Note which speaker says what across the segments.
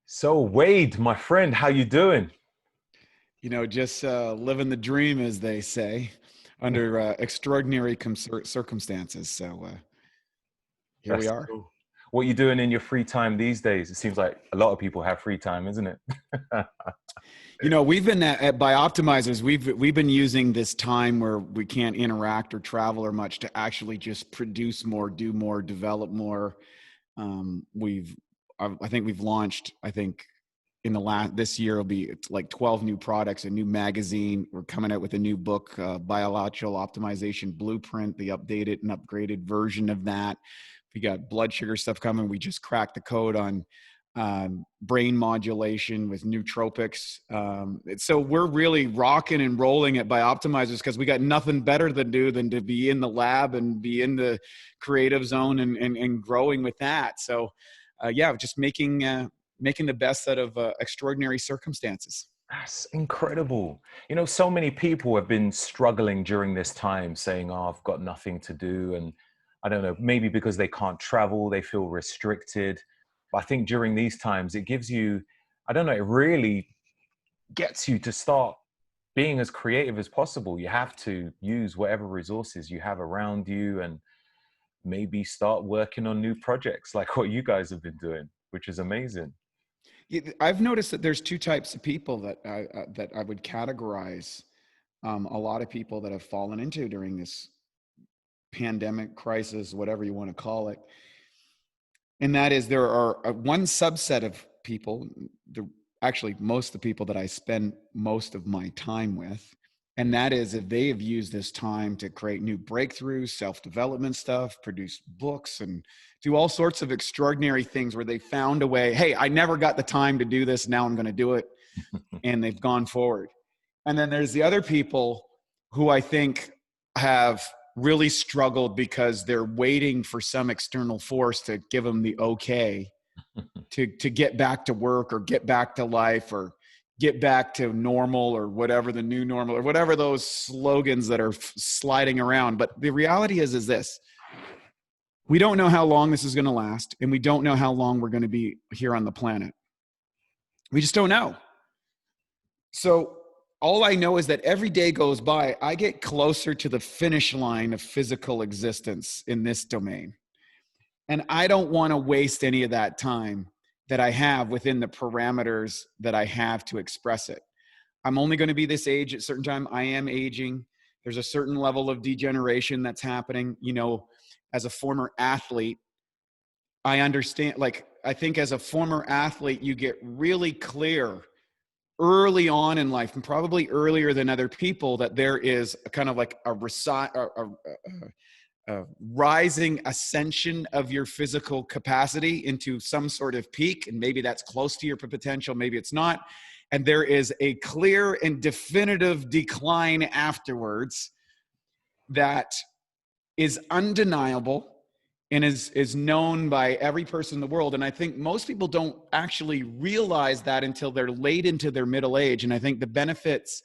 Speaker 1: So Wade, my friend, how you doing?
Speaker 2: Just living the dream, as they say, under extraordinary circumstances. So here we
Speaker 1: That's
Speaker 2: are.
Speaker 1: cool. What you doing in your free time these days? It seems like a lot of people have free time, isn't it?
Speaker 2: We've been at BiOptimizers. We've been using this time where we can't interact or travel or much to actually just produce more, do more, develop more. We've I think we've launched. I think in the last this year will be like 12 new products, a new magazine. We're coming out with a new book, Biological Optimization Blueprint, the updated and upgraded version of that. We got blood sugar stuff coming. We just cracked the code on brain modulation with nootropics. So we're really rocking and rolling at BiOptimizers because we got nothing better to do than to be in the lab and be in the creative zone and growing with that. So just making the best out of extraordinary circumstances.
Speaker 1: That's incredible. So many people have been struggling during this time saying, oh, I've got nothing to do. And I don't know, maybe because they can't travel, they feel restricted. But I think during these times, it gives you, I don't know, it really gets you to start being as creative as possible. You have to use whatever resources you have around you and maybe start working on new projects like what you guys have been doing, which is amazing.
Speaker 2: I've noticed that there's two types of people that I would categorize a lot of people that have fallen into during this pandemic crisis, whatever you want to call it. And that is there are one subset of people, actually most of the people that I spend most of my time with, and that is if they have used this time to create new breakthroughs, self-development stuff, produce books, and do all sorts of extraordinary things where they found a way, hey, I never got the time to do this, now I'm going to do it, and they've gone forward. And then there's the other people who I think have really struggled because they're waiting for some external force to give them the okay to get back to work or get back to life or get back to normal or whatever the new normal or whatever those slogans that are sliding around. But the reality is this: we don't know how long this is going to last, and we don't know how long we're going to be here on the planet. We just don't know. So all I know is that every day goes by, I get closer to the finish line of physical existence in this domain. And I don't want to waste any of that time that I have within the parameters that I have to express it. I'm only going to be this age at a certain time. I am aging. There's a certain level of degeneration that's happening. As a former athlete, I understand, I think as a former athlete, you get really clear early on in life, and probably earlier than other people, that there is a kind of like a rising ascension of your physical capacity into some sort of peak. And maybe that's close to your potential, maybe it's not. And there is a clear and definitive decline afterwards that is undeniable and is known by every person in the world. And I think most people don't actually realize that until they're late into their middle age. And I think the benefits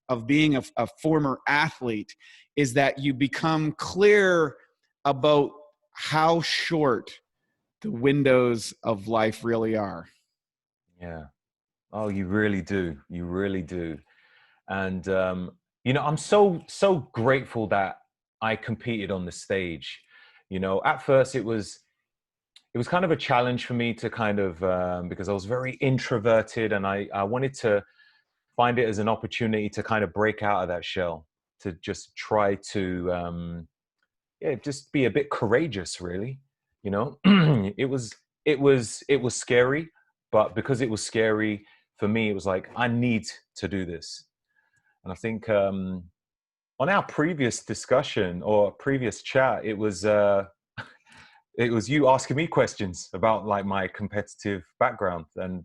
Speaker 2: of being a former athlete is that you become clear about how short the windows of life really are.
Speaker 1: Yeah. Oh, you really do. You really do. And, I'm so grateful that I competed on the stage. At first it was kind of a challenge for me to kind of, because I was very introverted and I wanted to find it as an opportunity to kind of break out of that shell, to just try to, just be a bit courageous, really. It was scary, but because it was scary for me, it was like, I need to do this. And I think on our previous discussion or previous chat, it was you asking me questions about like my competitive background. And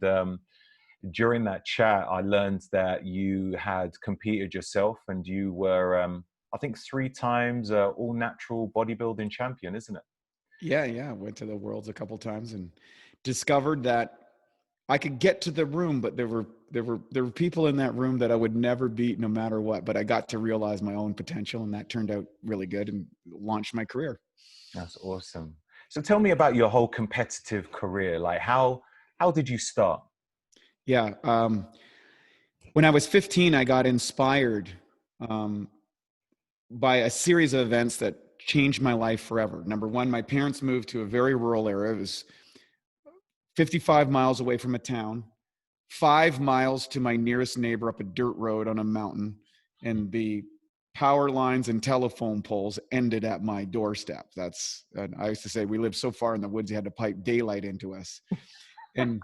Speaker 1: during that chat, I learned that you had competed yourself and you were, I think, 3 times all natural bodybuilding champion, isn't it?
Speaker 2: Yeah. Went to the Worlds a couple times and discovered that I could get to the room, but there were people in that room that I would never beat no matter what. But I got to realize my own potential, and that turned out really good and launched my career.
Speaker 1: That's awesome. So tell me about your whole competitive career. Like how did you start?
Speaker 2: Yeah. When I was 15, I got inspired um, by a series of events that changed my life forever. Number one, my parents moved to a very rural area. It was 55 miles away from a town, 5 miles to my nearest neighbor up a dirt road on a mountain, and the power lines and telephone poles ended at my doorstep. I used to say we lived so far in the woods, you had to pipe daylight into us. And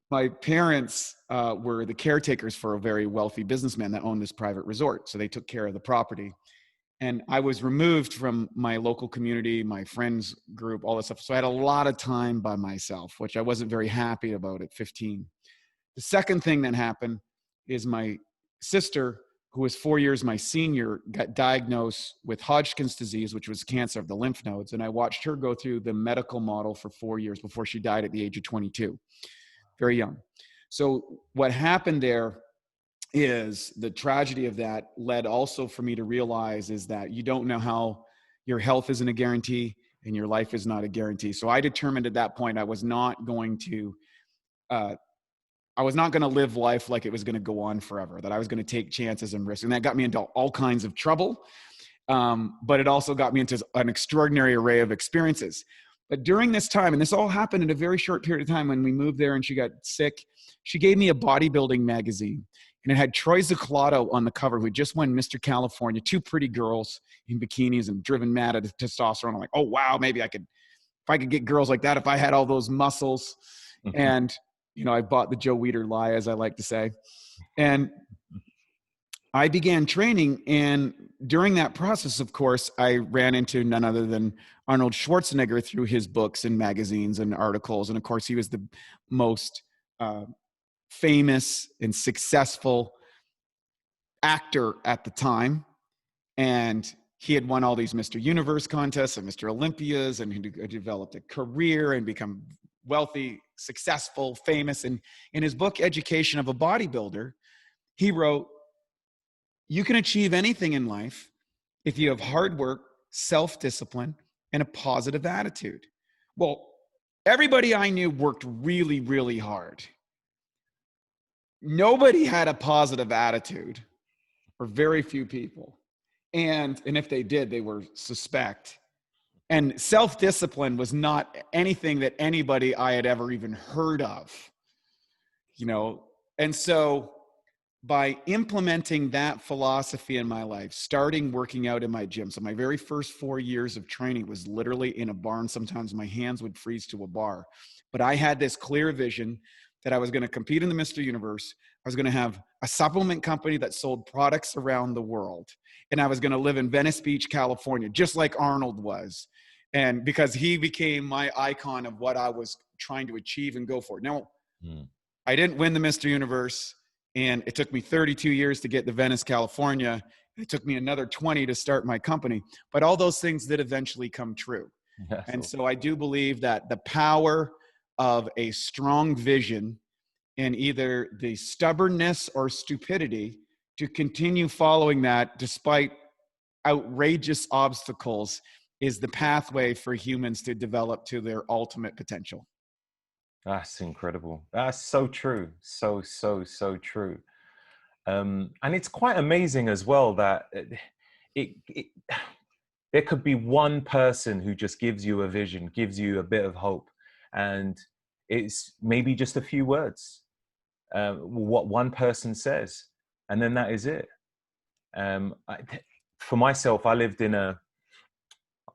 Speaker 2: my parents were the caretakers for a very wealthy businessman that owned this private resort. So they took care of the property. And I was removed from my local community, my friends group, all that stuff. So I had a lot of time by myself, which I wasn't very happy about at 15. The second thing that happened is my sister, who was 4 years my senior, got diagnosed with Hodgkin's disease, which was cancer of the lymph nodes. And I watched her go through the medical model for 4 years before she died at the age of 22, very young. So what happened there is the tragedy of that led also for me to realize is that you don't know how your health isn't a guarantee and your life is not a guarantee. So I determined at that point I was not going to live life like it was going to go on forever, that I was going to take chances and risks. And that got me into all kinds of trouble. But it also got me into an extraordinary array of experiences. But during this time, and this all happened in a very short period of time, when we moved there and she got sick, she gave me a bodybuilding magazine. And it had Troy Zucolato on the cover, who had just won Mr. California, two pretty girls in bikinis and driven mad at testosterone. I'm like, oh, wow, maybe if I could get girls like that, if I had all those muscles. And, I bought the Joe Weider lie, as I like to say. And I began training. And during that process, of course, I ran into none other than Arnold Schwarzenegger through his books and magazines and articles. And of course, he was the most famous and successful actor at the time. And he had won all these Mr. Universe contests and Mr. Olympias, and he developed a career and become wealthy, successful, famous. And in his book, Education of a Bodybuilder, he wrote, you can achieve anything in life if you have hard work, self-discipline, and a positive attitude. Well, everybody I knew worked really, really hard. Nobody had a positive attitude, or very few people. And if they did, they were suspect. And self-discipline was not anything that anybody I had ever even heard of, And so by implementing that philosophy in my life, starting working out in my gym. So my very first 4 years of training was literally in a barn. Sometimes my hands would freeze to a bar. But I had this clear vision that I was going to compete in the Mr. Universe. I was going to have a supplement company that sold products around the world. And I was going to live in Venice Beach, California, just like Arnold was. And because he became my icon of what I was trying to achieve and go for. Now, I didn't win the Mr. Universe. And it took me 32 years to get to Venice, California. It took me another 20 to start my company. But all those things did eventually come true. And so I do believe that the power of a strong vision and either the stubbornness or stupidity to continue following that despite outrageous obstacles is the pathway for humans to develop to their ultimate potential.
Speaker 1: That's incredible. That's so true. So, so, so true. And it's quite amazing as well that it there could be one person who just gives you a vision, gives you a bit of hope. And it's maybe just a few words, what one person says, and then that is it. For myself, I lived in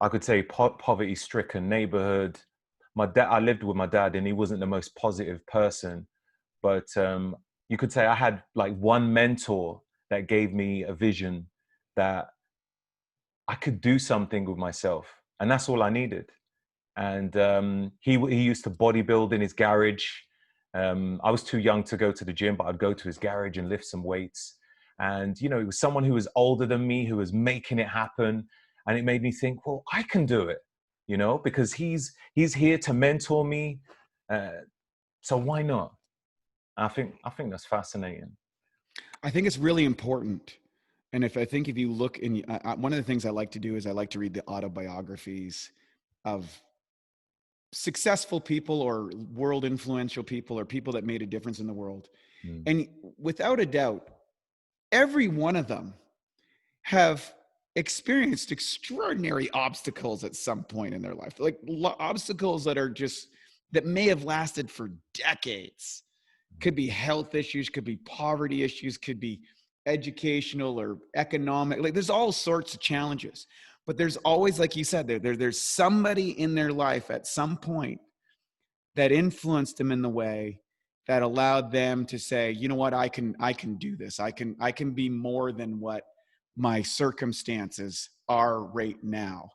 Speaker 1: I could say, poverty-stricken neighborhood. I lived with my dad, and he wasn't the most positive person, but you could say I had like one mentor that gave me a vision that I could do something with myself, and that's all I needed. And he used to bodybuild in his garage. I was too young to go to the gym, but I'd go to his garage and lift some weights. And it was someone who was older than me who was making it happen, and it made me think, well, I can do it. Because he's here to mentor me. So why not? I think that's fascinating.
Speaker 2: I think it's really important. And if you look in, one of the things I like to do is I like to read the autobiographies of successful people or world influential people or people that made a difference in the world.
Speaker 1: Mm.
Speaker 2: And without a doubt, every one of them have experienced extraordinary obstacles at some point in their life, like obstacles that are just, that may have lasted for decades. Could be health issues, could be poverty issues, could be educational or economic. Like there's all sorts of challenges, but there's always, like you said, there's somebody in their life at some point that influenced them in the way that allowed them to say, you know what, I can do this. I can be more than what my circumstances are right now.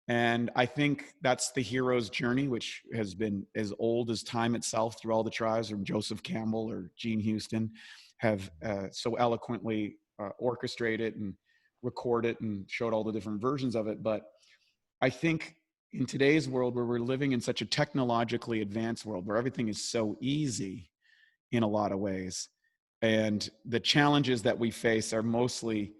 Speaker 2: And I think that's the hero's journey, which has been as old as time itself through all the tribes, from Joseph Campbell or Gene Houston have so eloquently orchestrated and recorded and showed all the different versions of it. But I think in today's world, where we're living in such a technologically advanced world, where everything is so easy in a lot of ways, and the challenges that we face are mostly,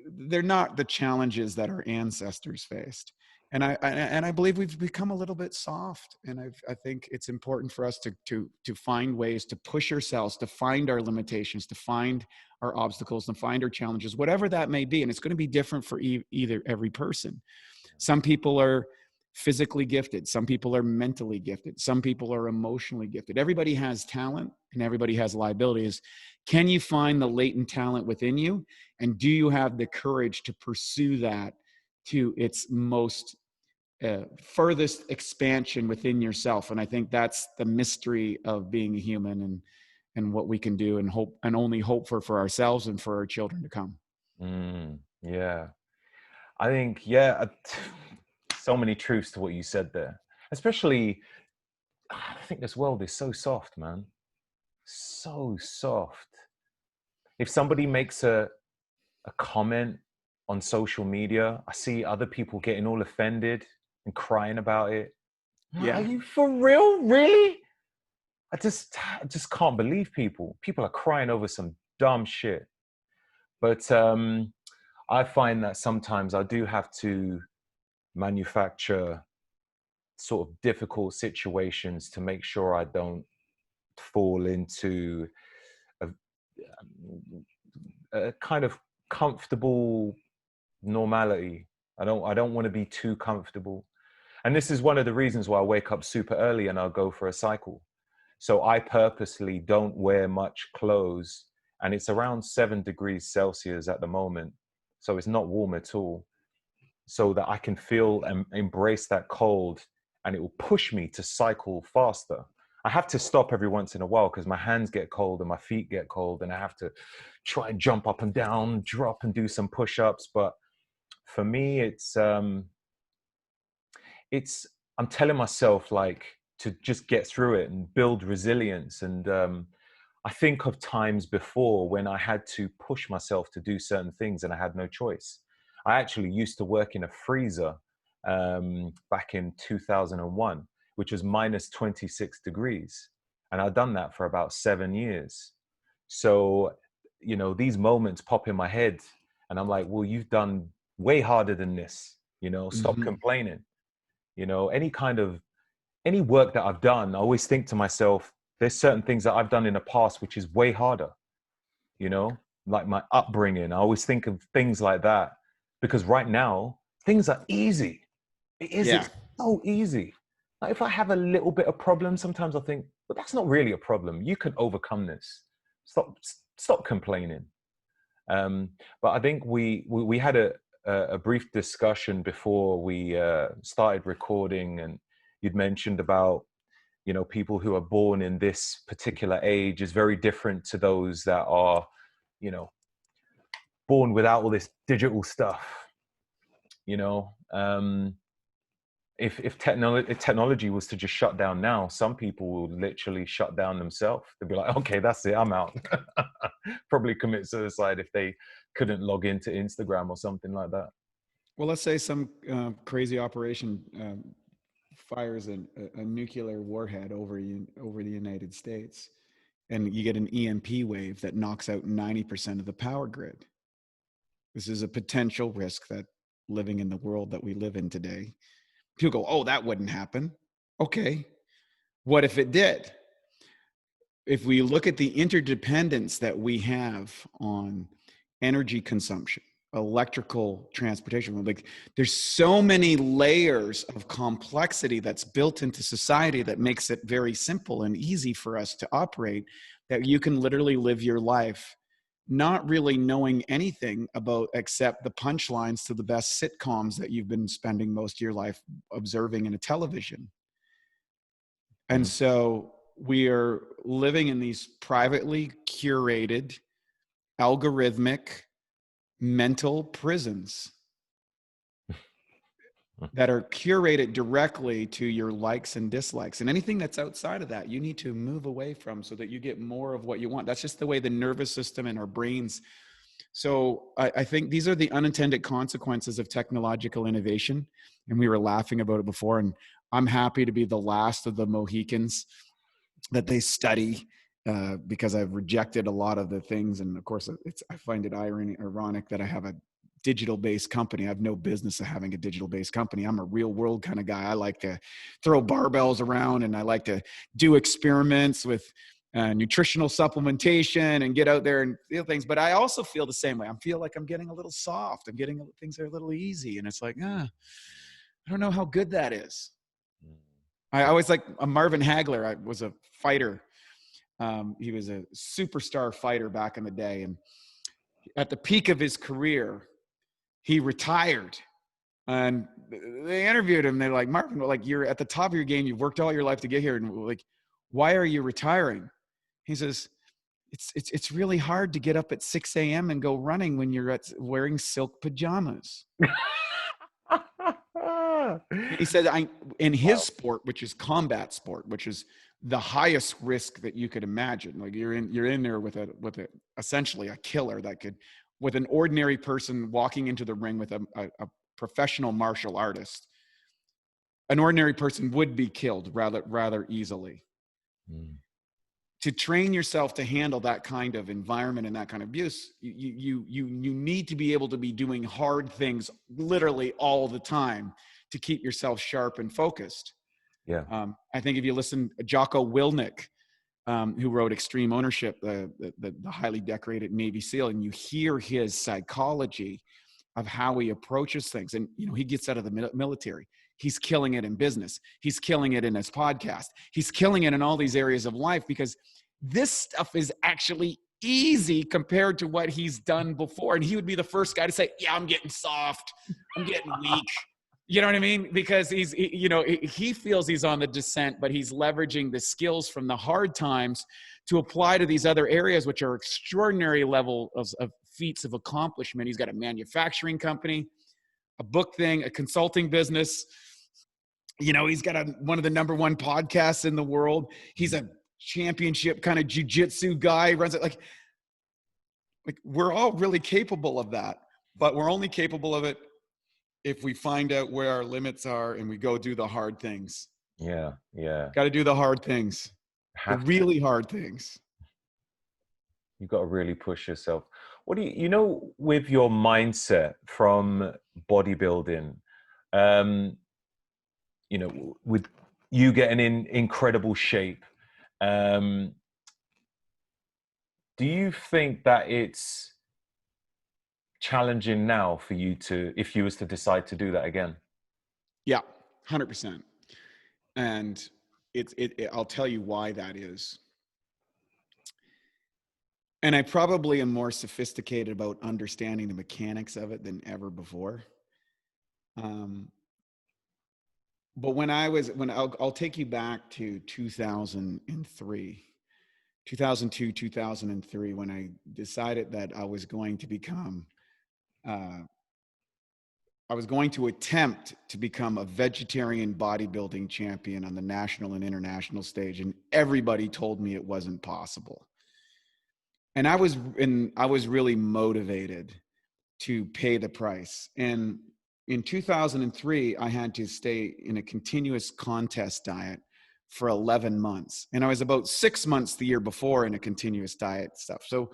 Speaker 2: they're not the challenges that our ancestors faced. And I believe we've become a little bit soft. And I think it's important for us to find ways to push ourselves, to find our limitations, to find our obstacles, and find our challenges, whatever that may be. And it's going to be different for either every person. Some people are physically gifted. Some people are mentally gifted. Some people are emotionally gifted. Everybody has talent and everybody has liabilities. Can you find the latent talent within you? And do you have the courage to pursue that to its most furthest expansion within yourself? And I think that's the mystery of being a human, and what we can do and hope, and only hope for ourselves and for our children to come.
Speaker 1: Yeah. I think, yeah, so many truths to what you said there. Especially, I think this world is so soft, man. So soft. If somebody makes a comment on social media, I see other people getting all offended and crying about it.
Speaker 2: Yeah.
Speaker 1: Are you for real? Really? I just can't believe people. People are crying over some dumb shit. But I find that sometimes I do have to manufacture sort of difficult situations to make sure I don't fall into a kind of comfortable normality. I don't want to be too comfortable. And this is one of the reasons why I wake up super early and I'll go for a cycle. So I purposely don't wear much clothes, and it's around 7 degrees Celsius at the moment. So it's not warm at all, so that I can feel and embrace that cold, and it will push me to cycle faster. I have to stop every once in a while because my hands get cold and my feet get cold, and I have to try and jump up and down, drop and do some push-ups. But for me, it's I'm telling myself, like, to just get through it and build resilience. And I think of times before when I had to push myself to do certain things and I had no choice. I actually used to work in a freezer back in 2001, which was minus 26 degrees. And I'd done that for about 7 years. So, you know, these moments pop in my head and I'm like, well, you've done way harder than this, you know, stop
Speaker 2: Mm-hmm.
Speaker 1: complaining. You know, any work that I've done, I always think to myself, there's certain things that I've done in the past which is way harder, you know, like my upbringing. I always think of things like that because right now things are easy.
Speaker 2: Yeah.
Speaker 1: It's so easy. Like if I have a little bit of problem, sometimes I think, but that's not really a problem. You can overcome this. Stop complaining. But I think we had a brief discussion before we started recording, and you'd mentioned about, you know, people who are born in this particular age is very different to those that are, you know, born without all this digital stuff. You know, if technology was to just shut down now, some people will literally shut down themselves. They'll be like, okay, that's it, I'm out. Probably commit suicide if they couldn't log into Instagram or something like that.
Speaker 2: Well, let's say some crazy operation fires a nuclear warhead over the United States, and you get an EMP wave that knocks out 90% of the power grid. This is a potential risk that living in the world that we live in today, people go, oh, that wouldn't happen. Okay, what if it did? If we look at the interdependence that we have on energy consumption, electrical transportation, like there's so many layers of complexity that's built into society that makes it very simple and easy for us to operate, that you can literally live your life not really knowing anything about except the punchlines to the best sitcoms that you've been spending most of your life observing in a television. And
Speaker 1: Mhm.
Speaker 2: so we are living in these privately curated, algorithmic mental prisons that are curated directly to your likes and dislikes. And anything that's outside of that, you need to move away from so that you get more of what you want. That's just the way the nervous system and our brains. So I think these are the unintended consequences of technological innovation. And we were laughing about it before. And I'm happy to be the last of the Mohicans that they study, because I've rejected a lot of the things. And of course, I find it ironic that I have a digital-based company. I have no business of having a digital-based company. I'm a real-world kind of guy. I like to throw barbells around, and I like to do experiments with nutritional supplementation and get out there and feel things. But I also feel the same way. I feel like I'm getting a little soft. I'm getting things are a little easy, and it's like, I don't know how good that is. I always like Marvin Hagler. I was a fighter. He was a superstar fighter back in the day. And at the peak of his career, he retired. And they interviewed him. They're like, Marvin, like, you're at the top of your game. You've worked all your life to get here. And like, why are you retiring? He says, it's really hard to get up at 6 a.m. and go running when you're wearing silk pajamas. He said, in his sport, which is combat sport, which is the highest risk that you could imagine. Like you're in there with essentially a killer that could, with an ordinary person walking into the ring with a professional martial artist, an ordinary person would be killed rather easily. Mm. To train yourself to handle that kind of environment and that kind of abuse, you need to be able to be doing hard things literally all the time to keep yourself sharp and focused.
Speaker 1: Yeah.
Speaker 2: I think if you listen, Jocko Willink, who wrote Extreme Ownership, the highly decorated Navy SEAL, and you hear his psychology of how he approaches things. And, he gets out of the military. He's killing it in business. He's killing it in his podcast. He's killing it in all these areas of life because this stuff is actually easy compared to what he's done before. And he would be the first guy to say, yeah, I'm getting soft. I'm getting weak. You know what I mean? Because he feels he's on the descent, but he's leveraging the skills from the hard times to apply to these other areas, which are extraordinary level of feats of accomplishment. He's got a manufacturing company, a book thing, a consulting business. He's got one of the #1 podcasts in the world. He's a championship kind of jiu-jitsu guy. He runs it like we're all really capable of that, but we're only capable of it if we find out where our limits are and we go do the hard things.
Speaker 1: Yeah.
Speaker 2: Got to do the hard things, the really hard things.
Speaker 1: You've got to really push yourself. What do with your mindset from bodybuilding, with you getting in incredible shape, do you think that it's challenging now for you if you was to decide to do that again?
Speaker 2: Yeah, 100%. And I'll tell you why that is. And I probably am more sophisticated about understanding the mechanics of it than ever before. But I'll take you back to 2003, 2002, 2003, when I decided that I was going to attempt to become a vegetarian bodybuilding champion on the national and international stage. And everybody told me it wasn't possible. And I was really motivated to pay the price. And in 2003, I had to stay in a continuous contest diet for 11 months. And I was about 6 months the year before in a continuous diet stuff. So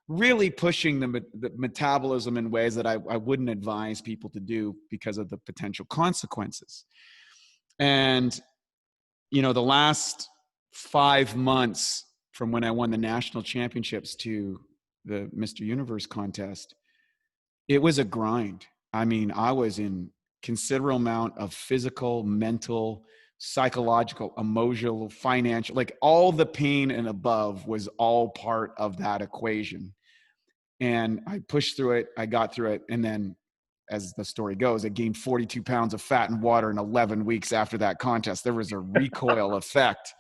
Speaker 2: really pushing the metabolism in ways that I wouldn't advise people to do because of the potential consequences. And the last 5 months from when I won the national championships to the Mr. Universe contest, it was a grind. I mean, I was in considerable amount of physical, mental, psychological, emotional, financial, like all the pain and above was all part of that equation. And I pushed through it. I got through it. And then, as the story goes, I gained 42 pounds of fat and water in 11 weeks after that contest. There was a recoil effect,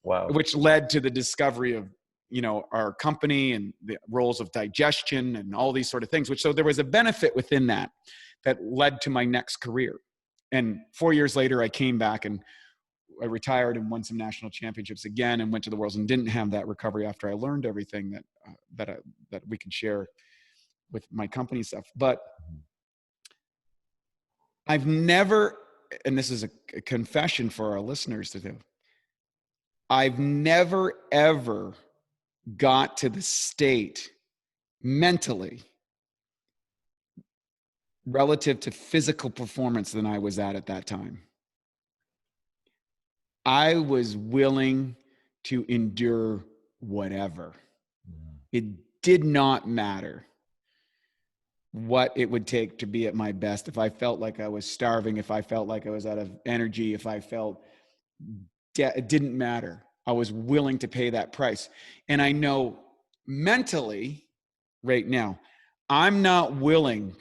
Speaker 1: Wow.
Speaker 2: which led to the discovery of, our company and the roles of digestion and all these sort of things, so there was a benefit within that led to my next career. And 4 years later, I came back and I retired and won some national championships again and went to the Worlds and didn't have that recovery after I learned everything that we can share with my company stuff. But I've never, and this is a confession for our listeners to do, I've never, ever got to the state mentally relative to physical performance than I was at that time. I was willing to endure whatever. It did not matter what it would take to be at my best. If I felt like I was starving, if I felt like I was out of energy, if I felt it didn't matter. I was willing to pay that price. And I know mentally right now, I'm not willing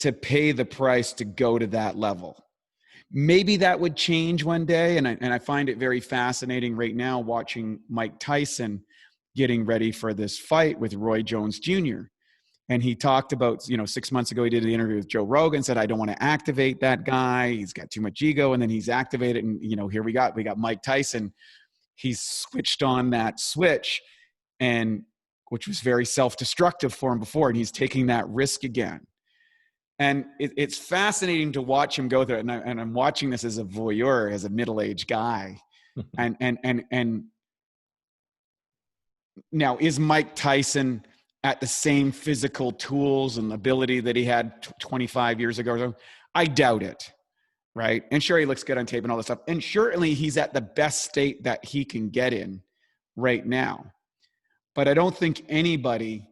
Speaker 2: to pay the price to go to that level. Maybe that would change one day. And I find it very fascinating right now watching Mike Tyson getting ready for this fight with Roy Jones Jr. And he talked about, 6 months ago, he did an interview with Joe Rogan, said, I don't want to activate that guy. He's got too much ego. And then he's activated. And, here we got Mike Tyson. He's switched on that switch, and which was very self-destructive for him before. And he's taking that risk again. And it's fascinating to watch him go through it. And I'm watching this as a voyeur, as a middle-aged guy. And now, is Mike Tyson at the same physical tools and ability that he had 25 years ago? I doubt it, right? And sure, he looks good on tape and all this stuff. And surely he's at the best state that he can get in right now. But I don't think anybody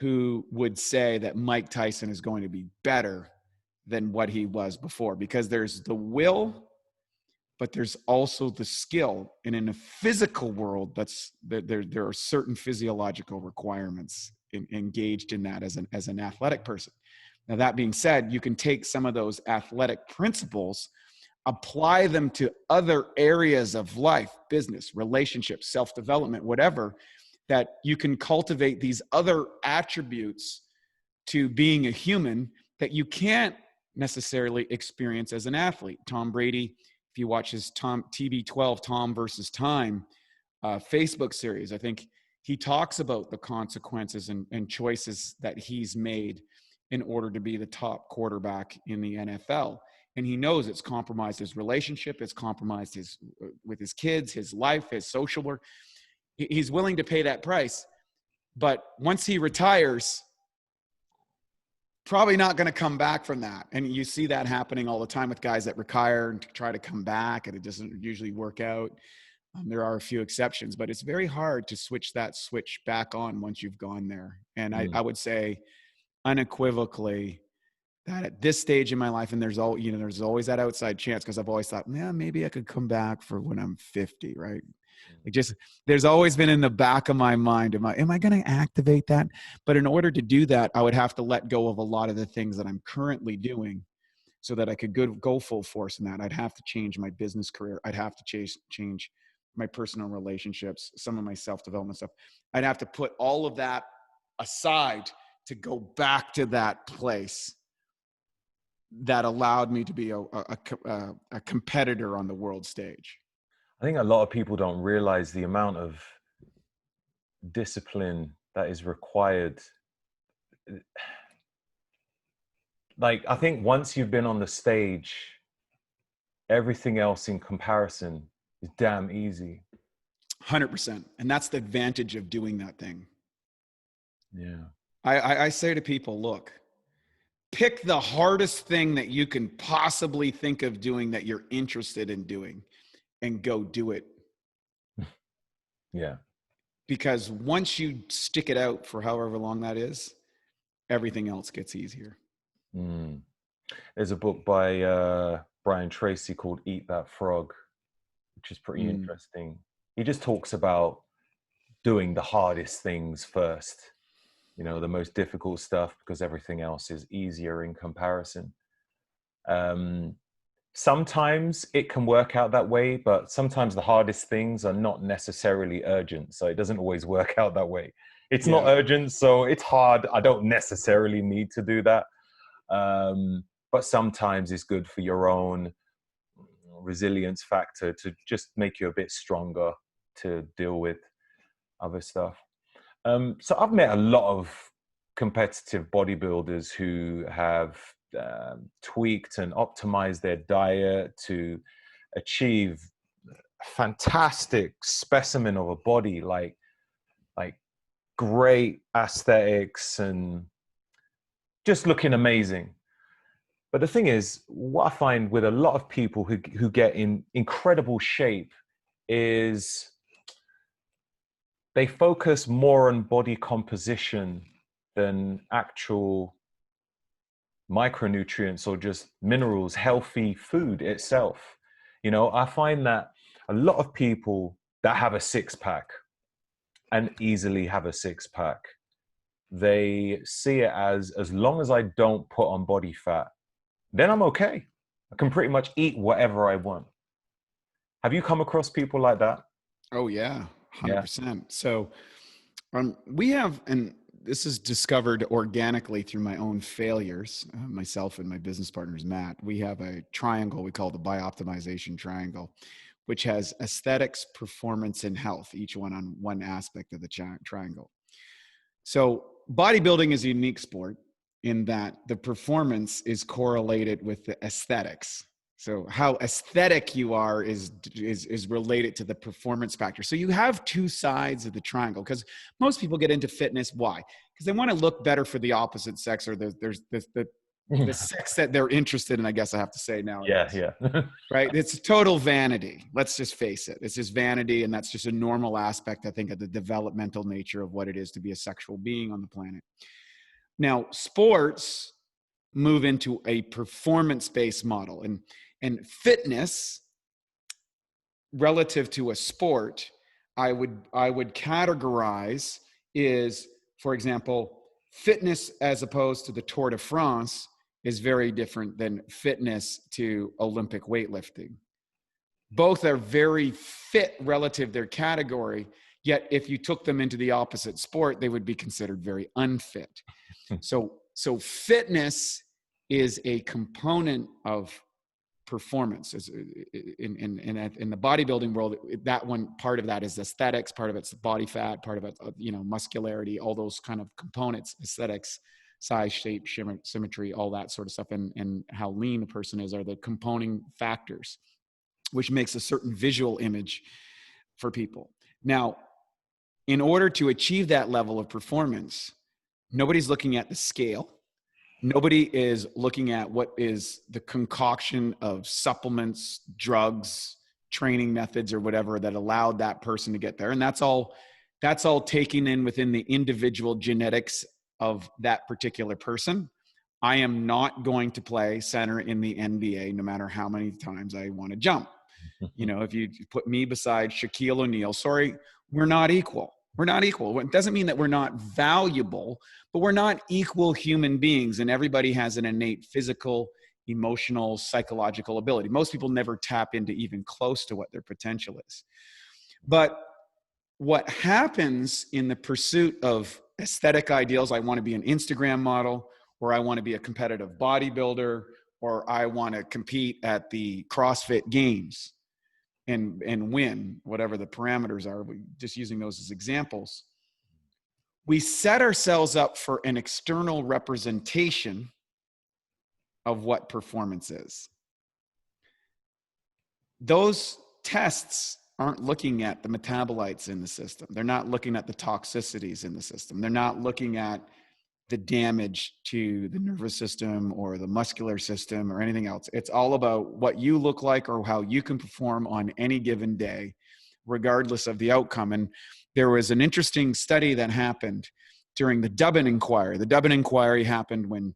Speaker 2: who would say that Mike Tyson is going to be better than what he was before, because there's the will, but there's also the skill. And in a physical world, there are certain physiological requirements engaged in that as an athletic person. Now, that being said, you can take some of those athletic principles, apply them to other areas of life, business, relationships, self-development, whatever, that you can cultivate these other attributes to being a human that you can't necessarily experience as an athlete. Tom Brady, if you watch his TB12, Tom versus Time Facebook series, I think he talks about the consequences and choices that he's made in order to be the top quarterback in the NFL. And he knows it's compromised his relationship, it's compromised with his kids, his life, his social work. He's willing to pay that price. But once he retires, probably not going to come back from that. And you see that happening all the time with guys that retire and try to come back, and it doesn't usually work out. There are a few exceptions, but it's very hard to switch back on once you've gone there. And I would say unequivocally that at this stage in my life, and there's always that outside chance, because I've always thought, maybe I could come back for when I'm 50, right? There's always been in the back of my mind, am I going to activate that? But in order to do that, I would have to let go of a lot of the things that I'm currently doing so that I could go full force in that. I'd have to change my business career. I'd have to change my personal relationships, some of my self-development stuff. I'd have to put all of that aside to go back to that place that allowed me to be a competitor on the world stage.
Speaker 1: I think a lot of people don't realize the amount of discipline that is required. Like, I think once you've been on the stage, everything else in comparison is damn easy.
Speaker 2: 100%. And that's the advantage of doing that thing.
Speaker 1: Yeah.
Speaker 2: I say to people, look, pick the hardest thing that you can possibly think of doing that you're interested in doing, and go do it.
Speaker 1: Yeah.
Speaker 2: Because once you stick it out for however long that is, everything else gets easier.
Speaker 1: Mm. There's a book by Brian Tracy called Eat That Frog, which is pretty interesting. He just talks about doing the hardest things first, you know, the most difficult stuff, because everything else is easier in comparison. Sometimes it can work out that way, but sometimes the hardest things are not necessarily urgent. So it doesn't always work out that way. It's not urgent, so it's hard. I don't necessarily need to do that. But sometimes it's good for your own resilience factor to just make you a bit stronger to deal with other stuff. So I've met a lot of competitive bodybuilders who have tweaked and optimized their diet to achieve a fantastic specimen of a body, like great aesthetics and just looking amazing. But the thing is, what I find with a lot of people who get in incredible shape is they focus more on body composition than actual micronutrients or just minerals, healthy food itself. You know, I find that a lot of people that have a six-pack and easily have a six-pack, they see it as long as I don't put on body fat, then I'm okay. I can pretty much eat whatever I want. Have you come across people like that?
Speaker 2: Oh yeah,
Speaker 1: Yeah.
Speaker 2: 100%. So we have, and this is discovered organically through my own failures, myself and my business partners, Matt. We have a triangle we call the BiOptimization triangle, which has aesthetics, performance, and health, each one on one aspect of the triangle. So bodybuilding is a unique sport in that the performance is correlated with the aesthetics. So how aesthetic you are is related to the performance factor. So you have two sides of the triangle, because most people get into fitness. Why? Because they want to look better for the opposite sex, or there's the sex that they're interested in, I guess I have to say now.
Speaker 1: Yeah.
Speaker 2: Right? It's total vanity. Let's just face it. It's just vanity, and that's just a normal aspect, I think, of the developmental nature of what it is to be a sexual being on the planet. Now, sports move into a performance-based model, and fitness relative to a sport, I would categorize is, for example, fitness as opposed to the Tour de France is very different than fitness to Olympic weightlifting. Both are very fit relative to their category, yet if you took them into the opposite sport, they would be considered very unfit. So fitness is a component of performance. In the bodybuilding world, that one part of that is aesthetics, part of it's body fat, part of it, muscularity, all those kind of components, aesthetics, size, shape, symmetry, all that sort of stuff, and how lean a person is are the component factors, which makes a certain visual image for people. Now, in order to achieve that level of performance, nobody's looking at the scale. Nobody is looking at what is the concoction of supplements, drugs, training methods, or whatever that allowed that person to get there. And that's all taken in within the individual genetics of that particular person. I am not going to play center in the NBA no matter how many times I want to jump. If you put me beside Shaquille O'Neal, sorry, we're not equal. We're not equal. It doesn't mean that we're not valuable, but we're not equal human beings. And everybody has an innate physical, emotional, psychological ability. Most people never tap into even close to what their potential is. But what happens in the pursuit of aesthetic ideals, I want to be an Instagram model, or I want to be a competitive bodybuilder, or I want to compete at the CrossFit Games and win, whatever the parameters are, just using those as examples. We set ourselves up for an external representation of what performance is. Those tests aren't looking at the metabolites in the system. They're not looking at the toxicities in the system. They're not looking at the damage to the nervous system or the muscular system or anything else. It's all about what you look like or how you can perform on any given day, regardless of the outcome. And there was an interesting study that happened during the Dublin Inquiry. The Dublin Inquiry happened when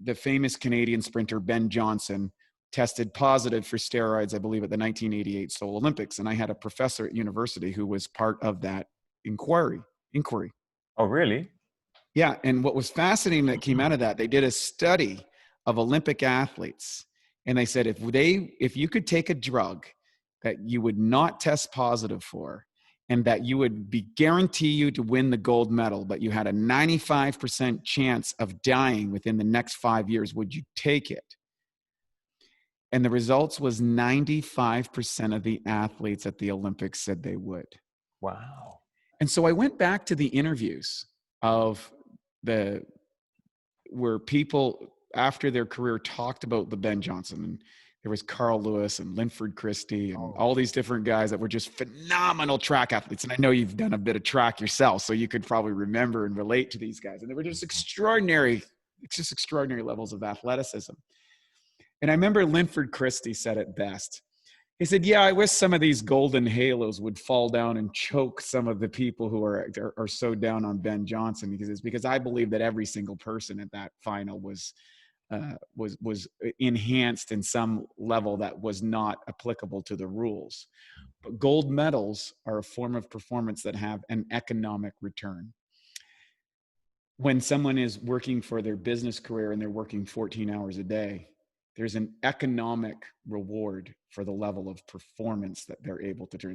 Speaker 2: the famous Canadian sprinter Ben Johnson tested positive for steroids, I believe, at the 1988 Seoul Olympics. And I had a professor at university who was part of that inquiry.
Speaker 1: Oh, really?
Speaker 2: Yeah. And what was fascinating that came out of that, they did a study of Olympic athletes. And they said, if you could take a drug that you would not test positive for, and that you would be guarantee you to win the gold medal, but you had a 95% chance of dying within the next 5 years, would you take it? And the results was 95% of the athletes at the Olympics said they would.
Speaker 1: Wow.
Speaker 2: And so I went back to the interviews where people after their career talked about the Ben Johnson, and there was Carl Lewis and Linford Christie and all these different guys that were just phenomenal track athletes. And I know you've done a bit of track yourself, so you could probably remember and relate to these guys. And they were just extraordinary levels of athleticism. And I remember Linford Christie said it best. He said, yeah, I wish some of these golden halos would fall down and choke some of the people who are so down on Ben Johnson, because I believe that every single person at that final was enhanced in some level that was not applicable to the rules. But gold medals are a form of performance that have an economic return. When someone is working for their business career and they're working 14 hours a day, there's an economic reward for the level of performance that they're able to do.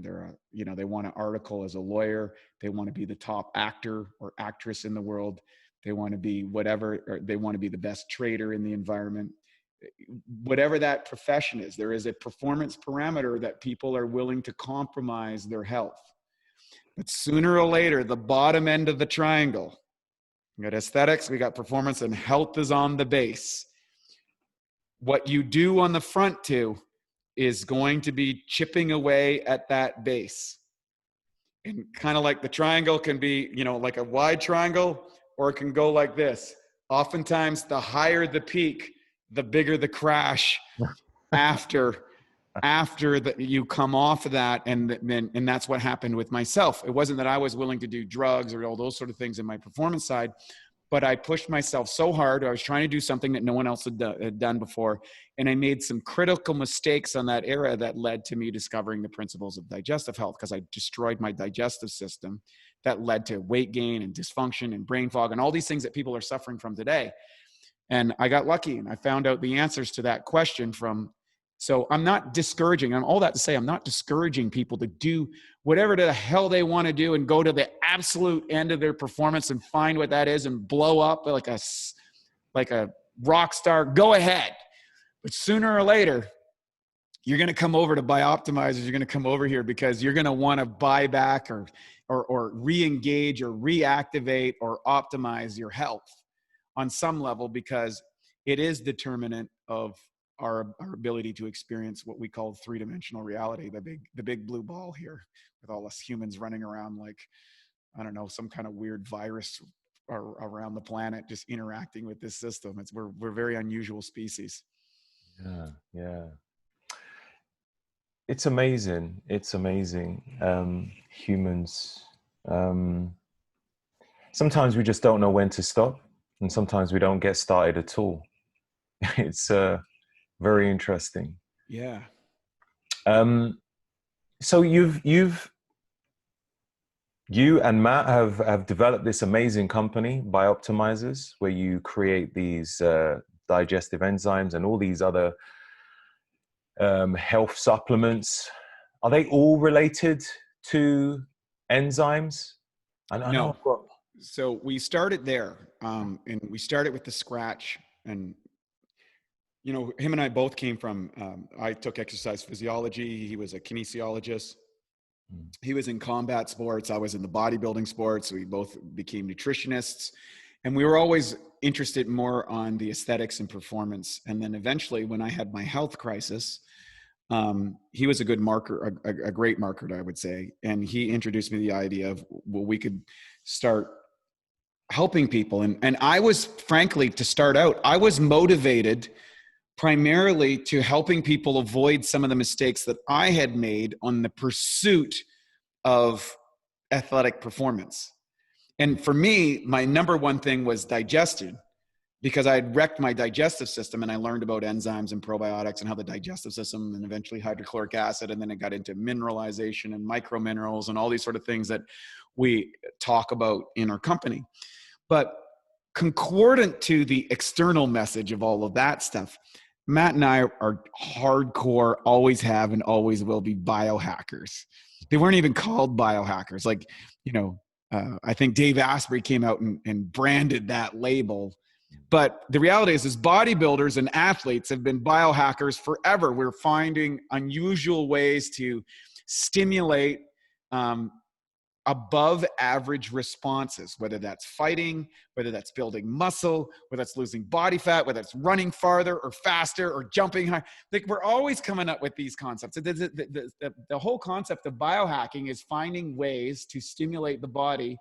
Speaker 2: They want an article as a lawyer. They want to be the top actor or actress in the world. They want to be whatever, or they want to be the best trader in the environment. Whatever that profession is, there is a performance parameter that people are willing to compromise their health. But sooner or later, the bottom end of the triangle, we got aesthetics, we got performance, and health is on the base. What you do on the front two is going to be chipping away at that base. And kind of like the triangle can be, like a wide triangle, or it can go like this. Oftentimes, the higher the peak, the bigger the crash after you come off of that. And that's what happened with myself. It wasn't that I was willing to do drugs or all those sort of things in my performance side, but I pushed myself so hard. I was trying to do something that no one else had done before. And I made some critical mistakes on that era that led to me discovering the principles of digestive health, because I destroyed my digestive system. That led to weight gain and dysfunction and brain fog and all these things that people are suffering from today. And I got lucky and I found out the answers to that question so I'm not discouraging. And all that to say, I'm not discouraging people to do whatever the hell they want to do and go to the absolute end of their performance and find what that is and blow up like a rock star. Go ahead. But sooner or later, you're going to come over to BiOptimizers. You're going to come over here because you're going to want to buy back or re-engage or reactivate or optimize your health on some level, because it is determinant of our ability to experience what we call three-dimensional reality, the big blue ball here, with all us humans running around like, I don't know, some kind of weird virus around the planet, just interacting with this system. We're a very unusual species.
Speaker 1: Yeah. It's amazing. Humans. Sometimes we just don't know when to stop, and sometimes we don't get started at all. It's very interesting.
Speaker 2: Yeah.
Speaker 1: So you and Matt have developed this amazing company, BiOptimizers, where you create these digestive enzymes and all these other health supplements. Are they all related to enzymes?
Speaker 2: No. So we started there, and we started with the scratch. And him and I both came from, I took exercise physiology. He was a kinesiologist. He was in combat sports. I was in the bodybuilding sports. We both became nutritionists, and we were always interested more on the aesthetics and performance. And then eventually, when I had my health crisis, he was a good marketer, a great marketer, I would say. And he introduced me to the idea of, well, we could start helping people. And I was, frankly, to start out, I was motivated primarily to helping people avoid some of the mistakes that I had made on the pursuit of athletic performance. And for me, my number one thing was digestion, because I had wrecked my digestive system, and I learned about enzymes and probiotics and how the digestive system, and eventually hydrochloric acid, and then it got into mineralization and microminerals and all these sort of things that we talk about in our company. But concordant to the external message of all of that stuff, Matt and I are hardcore, always have and always will be biohackers. They weren't even called biohackers. Like, I think Dave Asprey came out and branded that label. But the reality is bodybuilders and athletes have been biohackers forever. We're finding unusual ways to stimulate above average responses, whether that's fighting, whether that's building muscle, whether that's losing body fat, whether it's running farther or faster or jumping high. Like, we're always coming up with these concepts. The whole concept of biohacking is finding ways to stimulate the body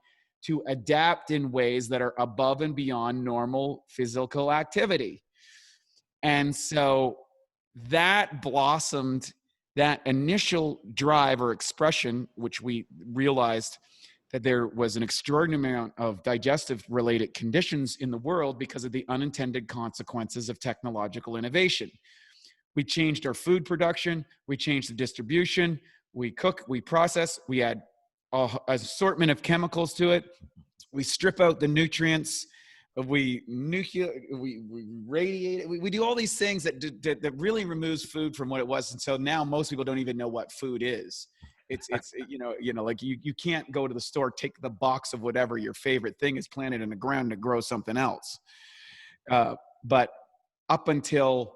Speaker 2: to adapt in ways that are above and beyond normal physical activity. And so that blossomed, that initial drive or expression, which we realized that there was an extraordinary amount of digestive related conditions in the world because of the unintended consequences of technological innovation. We changed our food production, we changed the distribution, we cook, we process, we add an assortment of chemicals to it, we strip out the nutrients, we radiate it. We do all these things that really removes food from what it was. And so now most people don't even know what food is. It's like you can't go to the store, take the box of whatever your favorite thing is, planted in the ground to grow something else. But up until,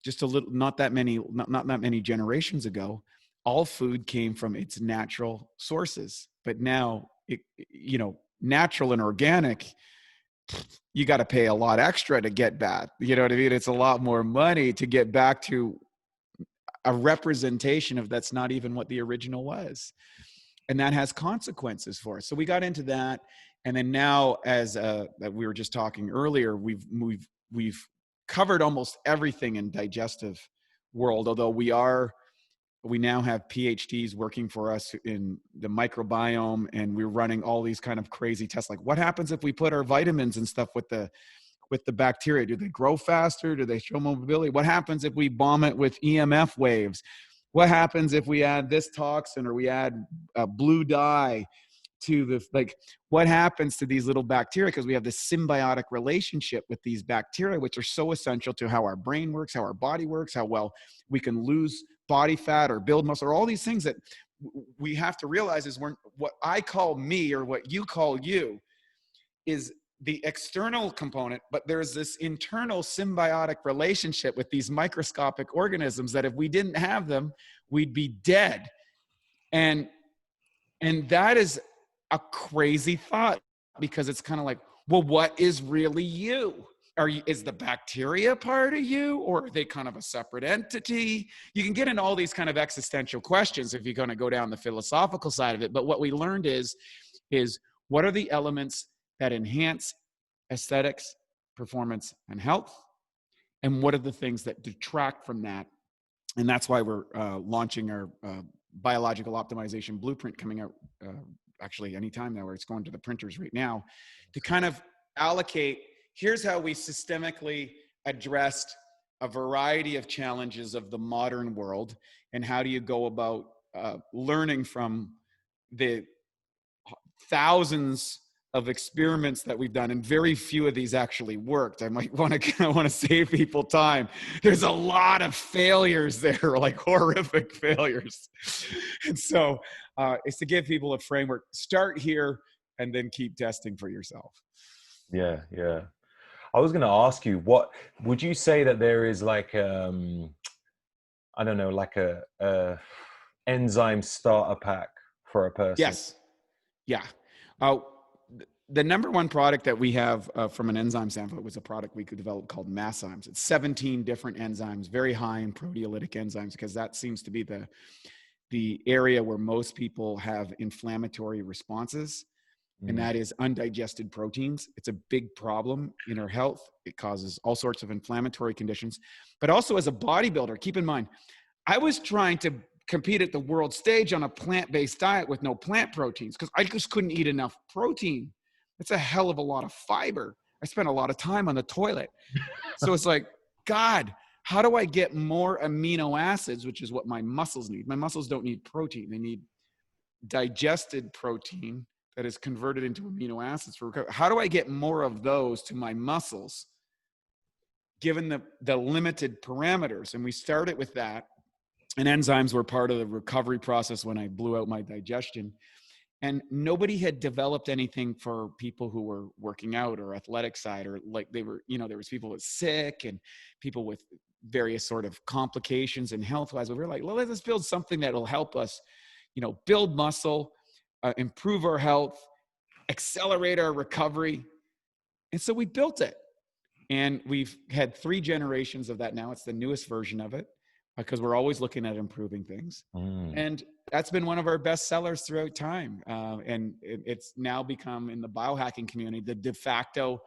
Speaker 2: just a little, not that many generations ago, all food came from its natural sources. But now, natural and organic, you got to pay a lot extra to get back. You know what I mean? It's a lot more money to get back to a representation of that's not even what the original was. And that has consequences for us. So we got into that. And then now, as we were just talking earlier, we've covered almost everything in digestive world, although we now have PhDs working for us in the microbiome, and we're running all these kind of crazy tests. Like, what happens if we put our vitamins and stuff with the bacteria? Do they grow faster? Do they show mobility? What happens if we bomb it with EMF waves? What happens if we add this toxin, or we add blue dye to what happens to these little bacteria? Because we have this symbiotic relationship with these bacteria, which are so essential to how our brain works, how our body works, how well we can lose body fat or build muscle, or all these things that we have to realize is what I call me, or what you call you, is the external component, but there's this internal symbiotic relationship with these microscopic organisms that if we didn't have them, we'd be dead. And that is a crazy thought, because it's kind of like, well, what is really you? Is the bacteria part of you, or are they kind of a separate entity? You can get into all these kind of existential questions if you're going to go down the philosophical side of it. But what we learned is what are the elements that enhance aesthetics, performance, and health? And what are the things that detract from that? And that's why we're launching our biological optimization blueprint, coming out actually anytime now, where it's going to the printers right now, to kind of allocate, here's how we systemically addressed a variety of challenges of the modern world, and how do you go about learning from the thousands of experiments that we've done, and very few of these actually worked. I might want to save people time. There's a lot of failures there, like horrific failures. And so it's to give people a framework. Start here and then keep testing for yourself.
Speaker 1: Yeah. I was going to ask you, what would you say that there is like, I don't know, like a enzyme starter pack for a person?
Speaker 2: Yes. Yeah. The number one product that we have from an enzyme standpoint was a product we could develop called Maszymes. It's 17 different enzymes, very high in proteolytic enzymes, because that seems to be the area where most people have inflammatory responses. and that is undigested proteins. It's a big problem in our health. It causes all sorts of inflammatory conditions. But also as a bodybuilder, keep in mind, I was trying to compete at the world stage on a plant-based diet with no plant proteins because I just couldn't eat enough protein. It's a hell of a lot of fiber. I spent a lot of time on the toilet. So it's like, God, how do I get more amino acids, which is what my muscles need? My muscles don't need protein. They need digested protein that is converted into amino acids for recovery. How do I get more of those to my muscles, given the limited parameters? And we started with that. And enzymes were part of the recovery process when I blew out my digestion. And nobody had developed anything for people who were working out or athletic side, or like they were, there was people with sick and people with various sort of complications and health-wise. But we were like, well, let's build something that'll help us, build muscle, improve our health, accelerate our recovery. And so we built it. And we've had 3 generations of that now. It's the newest version of it because we're always looking at improving things. And that's been one of our best sellers throughout time. And it's now become, in the biohacking community, the de facto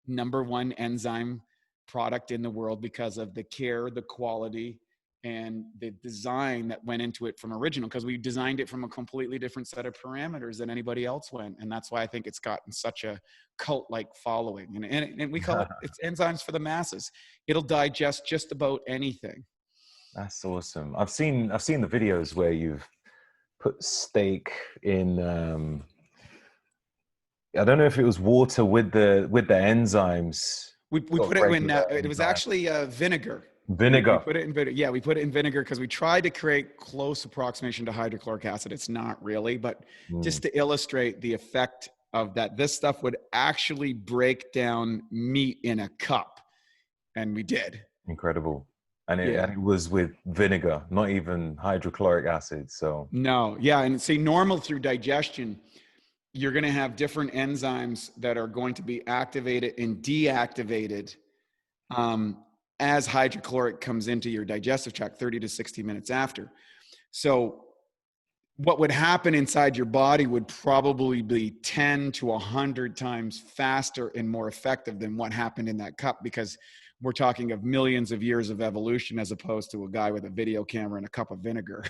Speaker 2: #1 enzyme product in the world because of the care, the quality, and the design that went into it from original, because we designed it from a completely different set of parameters than anybody else went. And that's why I think it's gotten such a cult-like following. And we call it, it's enzymes for the masses. It'll digest just about anything.
Speaker 1: That's awesome. I've seen the videos where you've put steak in, I don't know if it was water with the enzymes.
Speaker 2: We put it in, it was actually vinegar.
Speaker 1: Vinegar.
Speaker 2: We put it in vinegar. Yeah, we put it in vinegar because we tried to create close approximation to hydrochloric acid. It's not really, but just to illustrate the effect of that, this stuff would actually break down meat in a cup. And we did.
Speaker 1: Incredible. And it was with vinegar, not even hydrochloric acid. So
Speaker 2: no, yeah. And see, normal through digestion, you're going to have different enzymes that are going to be activated and deactivated as hydrochloric comes into your digestive tract 30 to 60 minutes after. So what would happen inside your body would probably be 10 to 100 times faster and more effective than what happened in that cup, because we're talking of millions of years of evolution as opposed to a guy with a video camera and a cup of vinegar,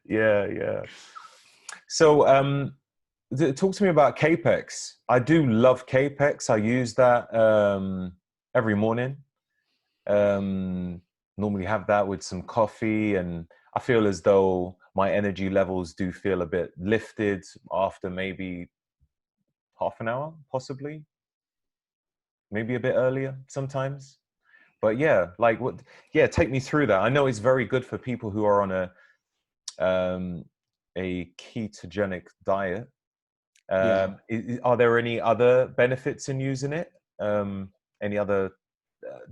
Speaker 1: Yeah. So, talk to me about Capex. I do love Capex. I use that every morning. Normally have that with some coffee, and I feel as though my energy levels do feel a bit lifted after maybe half an hour, possibly. Maybe a bit earlier sometimes. But yeah, take me through that. I know it's very good for people who are on a ketogenic diet. Are there any other benefits in using it? Any other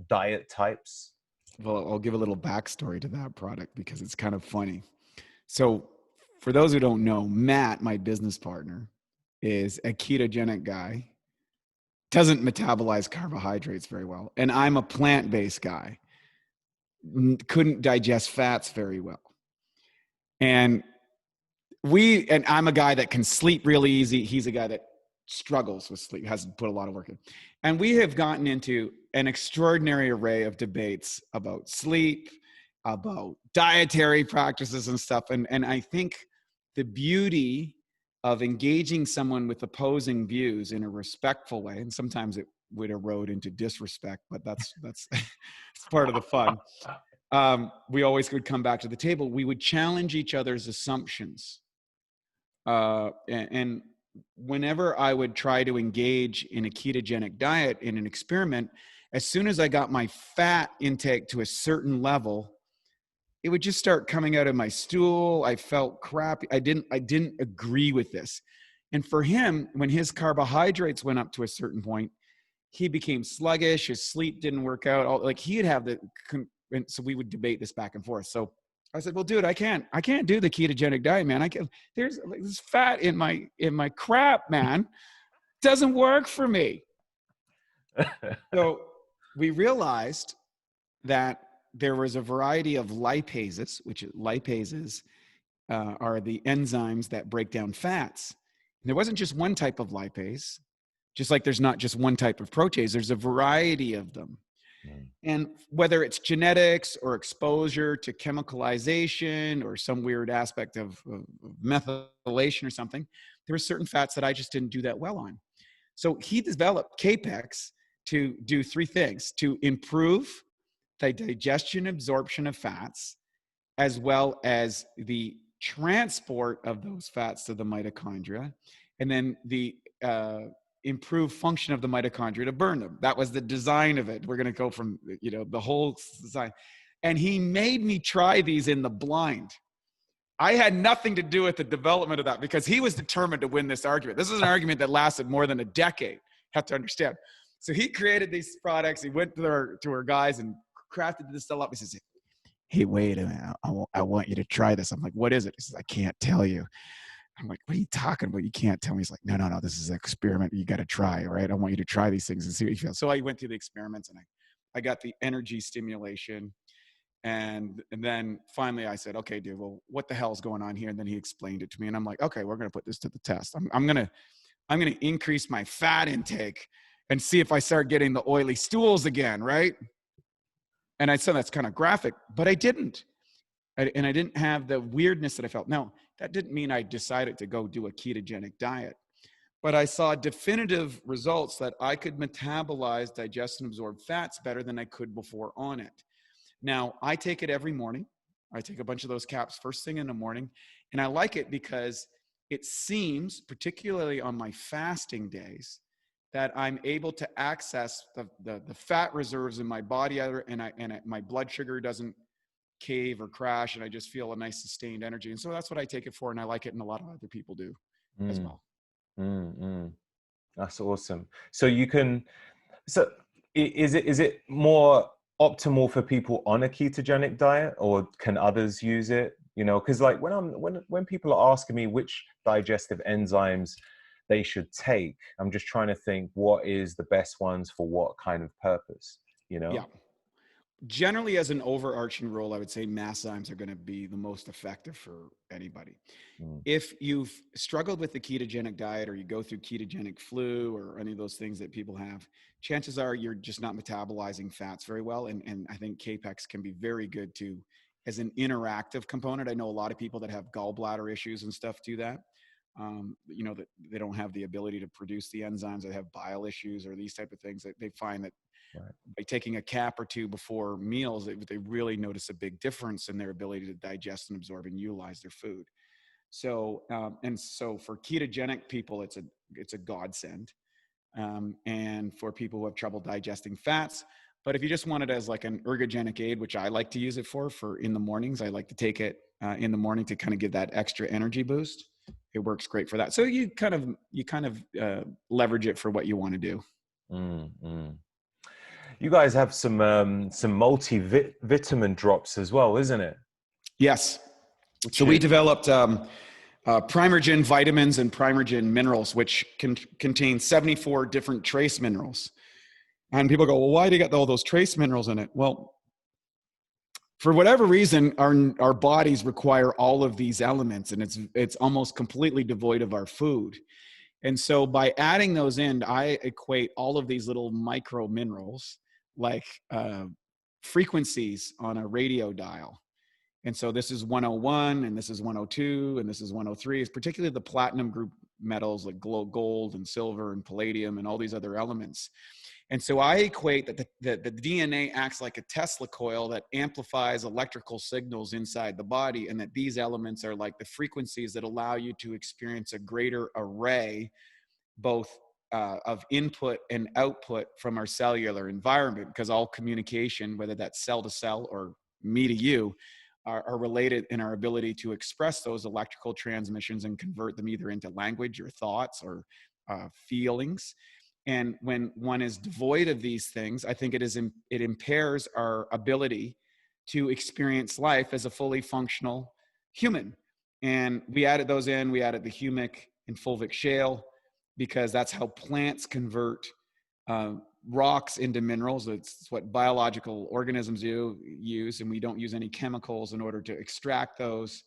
Speaker 1: diet types?
Speaker 2: Well, I'll give a little backstory to that product because it's kind of funny. So for those who don't know, Matt, my business partner, is a ketogenic guy, doesn't metabolize carbohydrates very well. And I'm a plant-based guy, couldn't digest fats very well. And I'm a guy that can sleep really easy. He's a guy that struggles with sleep, has to put a lot of work in. And we have gotten into an extraordinary array of debates about sleep, about dietary practices and stuff. And I think the beauty of engaging someone with opposing views in a respectful way, and sometimes it would erode into disrespect, but that's it's part of the fun. We always would come back to the table. We would challenge each other's assumptions. And whenever I would try to engage in a ketogenic diet in an experiment, as soon as I got my fat intake to a certain level, it would just start coming out of my stool. I felt crappy. I didn't agree with this. And for him, when his carbohydrates went up to a certain point, he became sluggish. His sleep didn't work out. He'd have and so we would debate this back and forth. So I said, well, dude, I can't do the ketogenic diet, man. There's fat in my crap, man. Doesn't work for me. So we realized that there was a variety of lipases, which lipases are the enzymes that break down fats. And there wasn't just one type of lipase, just like there's not just one type of protease, there's a variety of them. And whether it's genetics or exposure to chemicalization or some weird aspect of methylation or something, there were certain fats that I just didn't do that well on. So he developed Capex to do three things: to improve the digestion absorption of fats, as well as the transport of those fats to the mitochondria, and then the improved function of the mitochondria to burn them. That was the design of it. We're going to go from, the whole design. And he made me try these in the blind. I had nothing to do with the development of that because he was determined to win this argument. This is an argument that lasted more than a decade. Have to understand. So he created these products. He went to our guys and crafted this stuff up. He says, "Hey, wait a minute. I want you to try this." I'm like, "What is it?" He says, "I can't tell you." I'm like, "What are you talking about? You can't tell me." He's like, no, this is an experiment. You got to try, right? I want you to try these things and see what you feel. So I went through the experiments and I got the energy stimulation. And then finally I said, "Okay, dude, well, what the hell's going on here?" And then he explained it to me and I'm like, "Okay, we're going to put this to the test. I'm going to increase my fat intake and see if I start getting the oily stools again, right?" And I said, that's kind of graphic, but I didn't. And I didn't have the weirdness that I felt. Now, that didn't mean I decided to go do a ketogenic diet, but I saw definitive results that I could metabolize, digest, and absorb fats better than I could before on it. Now, I take it every morning. I take a bunch of those caps first thing in the morning, and I like it because it seems, particularly on my fasting days, that I'm able to access the fat reserves in my body, and my blood sugar doesn't cave or crash, and I just feel a nice sustained energy. And so that's what I take it for, and I like it, and a lot of other people do as well.
Speaker 1: That's awesome. So is it more optimal for people on a ketogenic diet, or can others use it? Because like when people are asking me which digestive enzymes they should take, I'm just trying to think what is the best ones for what kind of purpose.
Speaker 2: Yeah. Generally, as an overarching rule, I would say masszymes are going to be the most effective for anybody. If you've struggled with the ketogenic diet, or you go through ketogenic flu, or any of those things that people have, chances are you're just not metabolizing fats very well. And I think Capex can be very good as an interactive component. I know a lot of people that have gallbladder issues and stuff do that. That they don't have the ability to produce the enzymes, that have bile issues or these type of things, that they find that by taking a cap or two before meals, they really notice a big difference in their ability to digest and absorb and utilize their food. So, so for ketogenic people, it's a godsend. And for people who have trouble digesting fats, but if you just want it as like an ergogenic aid, which I like to use it for in the mornings, I like to take it in the morning to kind of give that extra energy boost. It works great for that. So you kind of leverage it for what you want to do.
Speaker 1: You guys have some multivitamin drops as well, isn't it?
Speaker 2: Yes. So we developed Primergen vitamins and Primergen minerals, which contain 74 different trace minerals. And people go, "Well, why do you got all those trace minerals in it?" Well, for whatever reason, our bodies require all of these elements, and it's almost completely devoid of our food. And so by adding those in, I equate all of these little micro minerals like frequencies on a radio dial. And so this is 101, and this is 102, and this is 103. It's particularly the platinum group metals like gold and silver and palladium and all these other elements. And so I equate that the DNA acts like a Tesla coil that amplifies electrical signals inside the body, and that these elements are like the frequencies that allow you to experience a greater array, both of input and output from our cellular environment, because all communication, whether that's cell to cell or me to you, are related in our ability to express those electrical transmissions and convert them either into language or thoughts or feelings. And when one is devoid of these things, I think it impairs our ability to experience life as a fully functional human. And we added those in. We added the humic and fulvic shale, because that's how plants convert rocks into minerals. It's what biological organisms use, and we don't use any chemicals in order to extract those.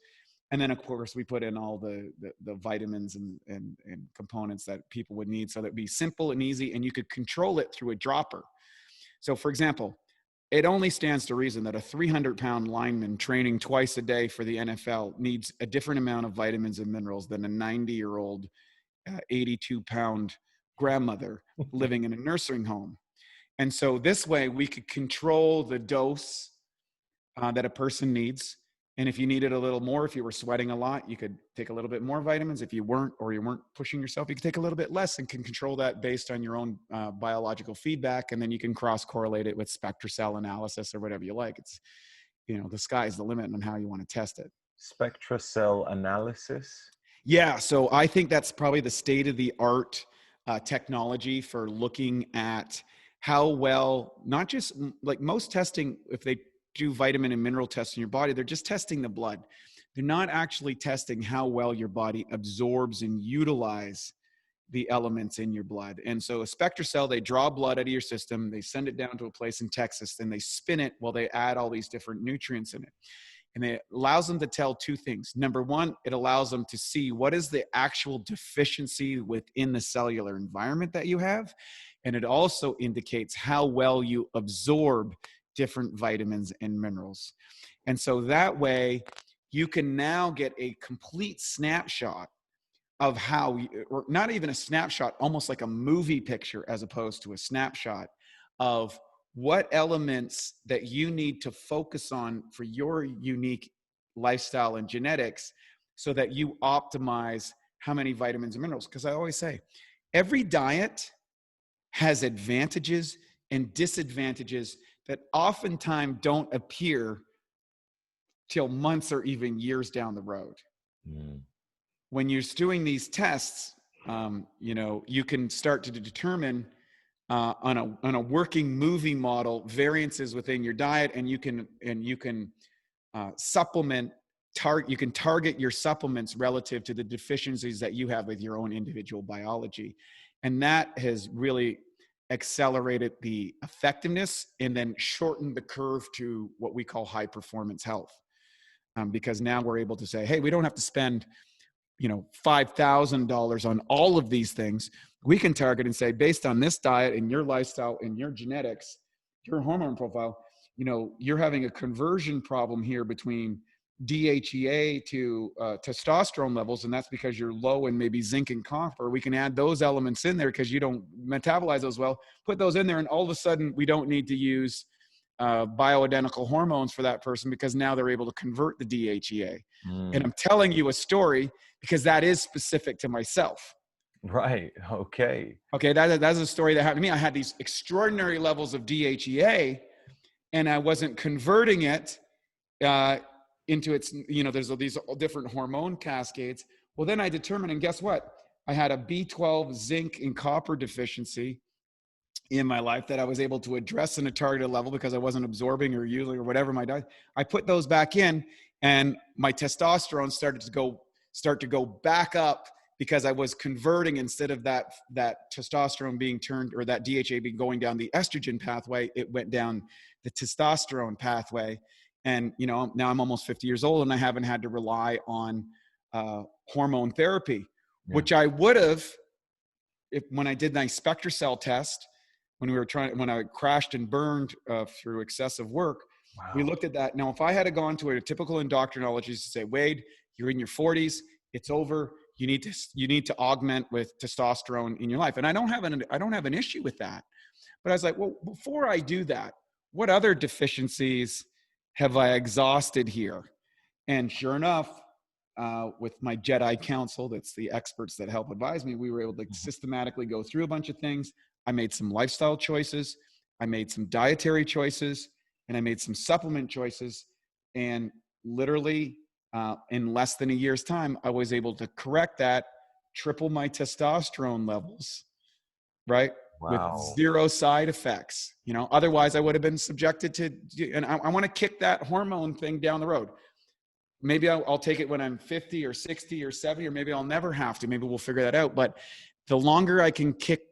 Speaker 2: And then, of course, we put in all the vitamins and components that people would need, so that it'd be simple and easy, and you could control it through a dropper. So, for example, it only stands to reason that a 300-pound lineman training twice a day for the NFL needs a different amount of vitamins and minerals than a 90-year-old, 82-pound grandmother living in a nursing home. And so this way we could control the dose that a person needs. And if you needed a little more, if you were sweating a lot, you could take a little bit more vitamins. If you weren't, or you weren't pushing yourself, you could take a little bit less, and can control that based on your own biological feedback. And then you can cross-correlate it with SpectraCell analysis or whatever you like. It's, the sky's the limit on how you want to test it.
Speaker 1: SpectraCell analysis?
Speaker 2: Yeah, so I think that's probably the state-of-the-art technology for looking at how well, not just like most testing, if they do vitamin and mineral tests in your body, they're just testing the blood. They're not actually testing how well your body absorbs and utilize the elements in your blood. And so a SpectraCell, they draw blood out of your system, they send it down to a place in Texas, then they spin it while they add all these different nutrients in it. And it allows them to tell two things. Number one, it allows them to see what is the actual deficiency within the cellular environment that you have. And it also indicates how well you absorb different vitamins and minerals. And so that way you can now get a complete snapshot of how, or not even a snapshot, almost like a movie picture as opposed to a snapshot of what elements that you need to focus on for your unique lifestyle and genetics, so that you optimize how many vitamins and minerals. Because I always say, every diet has advantages and disadvantages that oftentimes don't appear till months or even years down the road. When you're doing these tests, you can start to determine on a working movie model variances within your diet, and you can supplement. You can target your supplements relative to the deficiencies that you have with your own individual biology, and that has really accelerated the effectiveness and then shortened the curve to what we call high performance health. Because now we're able to say, hey, we don't have to spend, $5,000 on all of these things. We can target and say, based on this diet and your lifestyle and your genetics, your hormone profile, you're having a conversion problem here between DHEA to testosterone levels, and that's because you're low in maybe zinc and copper. We can add those elements in there because you don't metabolize those well, put those in there, and all of a sudden we don't need to use bioidentical hormones for that person, because now they're able to convert the DHEA. And I'm telling you a story because that is specific to myself.
Speaker 1: Right. Okay.
Speaker 2: That's a story that happened to me. I had these extraordinary levels of DHEA, and I wasn't converting it into its, there's these different hormone cascades. Well, then I determined, and guess what? I had a B12, zinc, and copper deficiency in my life that I was able to address in a targeted level because I wasn't absorbing or using or whatever my diet. I put those back in, and my testosterone started to go back up because I was converting, instead of that testosterone being turned, or that DHA being going down the estrogen pathway, it went down the testosterone pathway. And, now I'm almost 50 years old, and I haven't had to rely on hormone therapy, which I would have when I did my SpectraCell test, when I crashed and burned through excessive work. Wow. We looked at that. Now, if I had gone to a typical endocrinologist to say, Wade, you're in your 40s, it's over, you need to augment with testosterone in your life. And I don't have an issue with that. But I was like, well, before I do that, what other deficiencies have I exhausted here? And sure enough, with my Jedi council, that's the experts that help advise me, we were able to systematically go through a bunch of things. I made some lifestyle choices, I made some dietary choices, and I made some supplement choices. And literally in less than a year's time, I was able to correct that, triple my testosterone levels, right? Wow. With zero side effects. Otherwise I would have been subjected to, and I want to kick that hormone thing down the road. Maybe I'll take it when I'm 50 or 60 or 70, or maybe I'll never have to. Maybe we'll figure that out. But the longer I can kick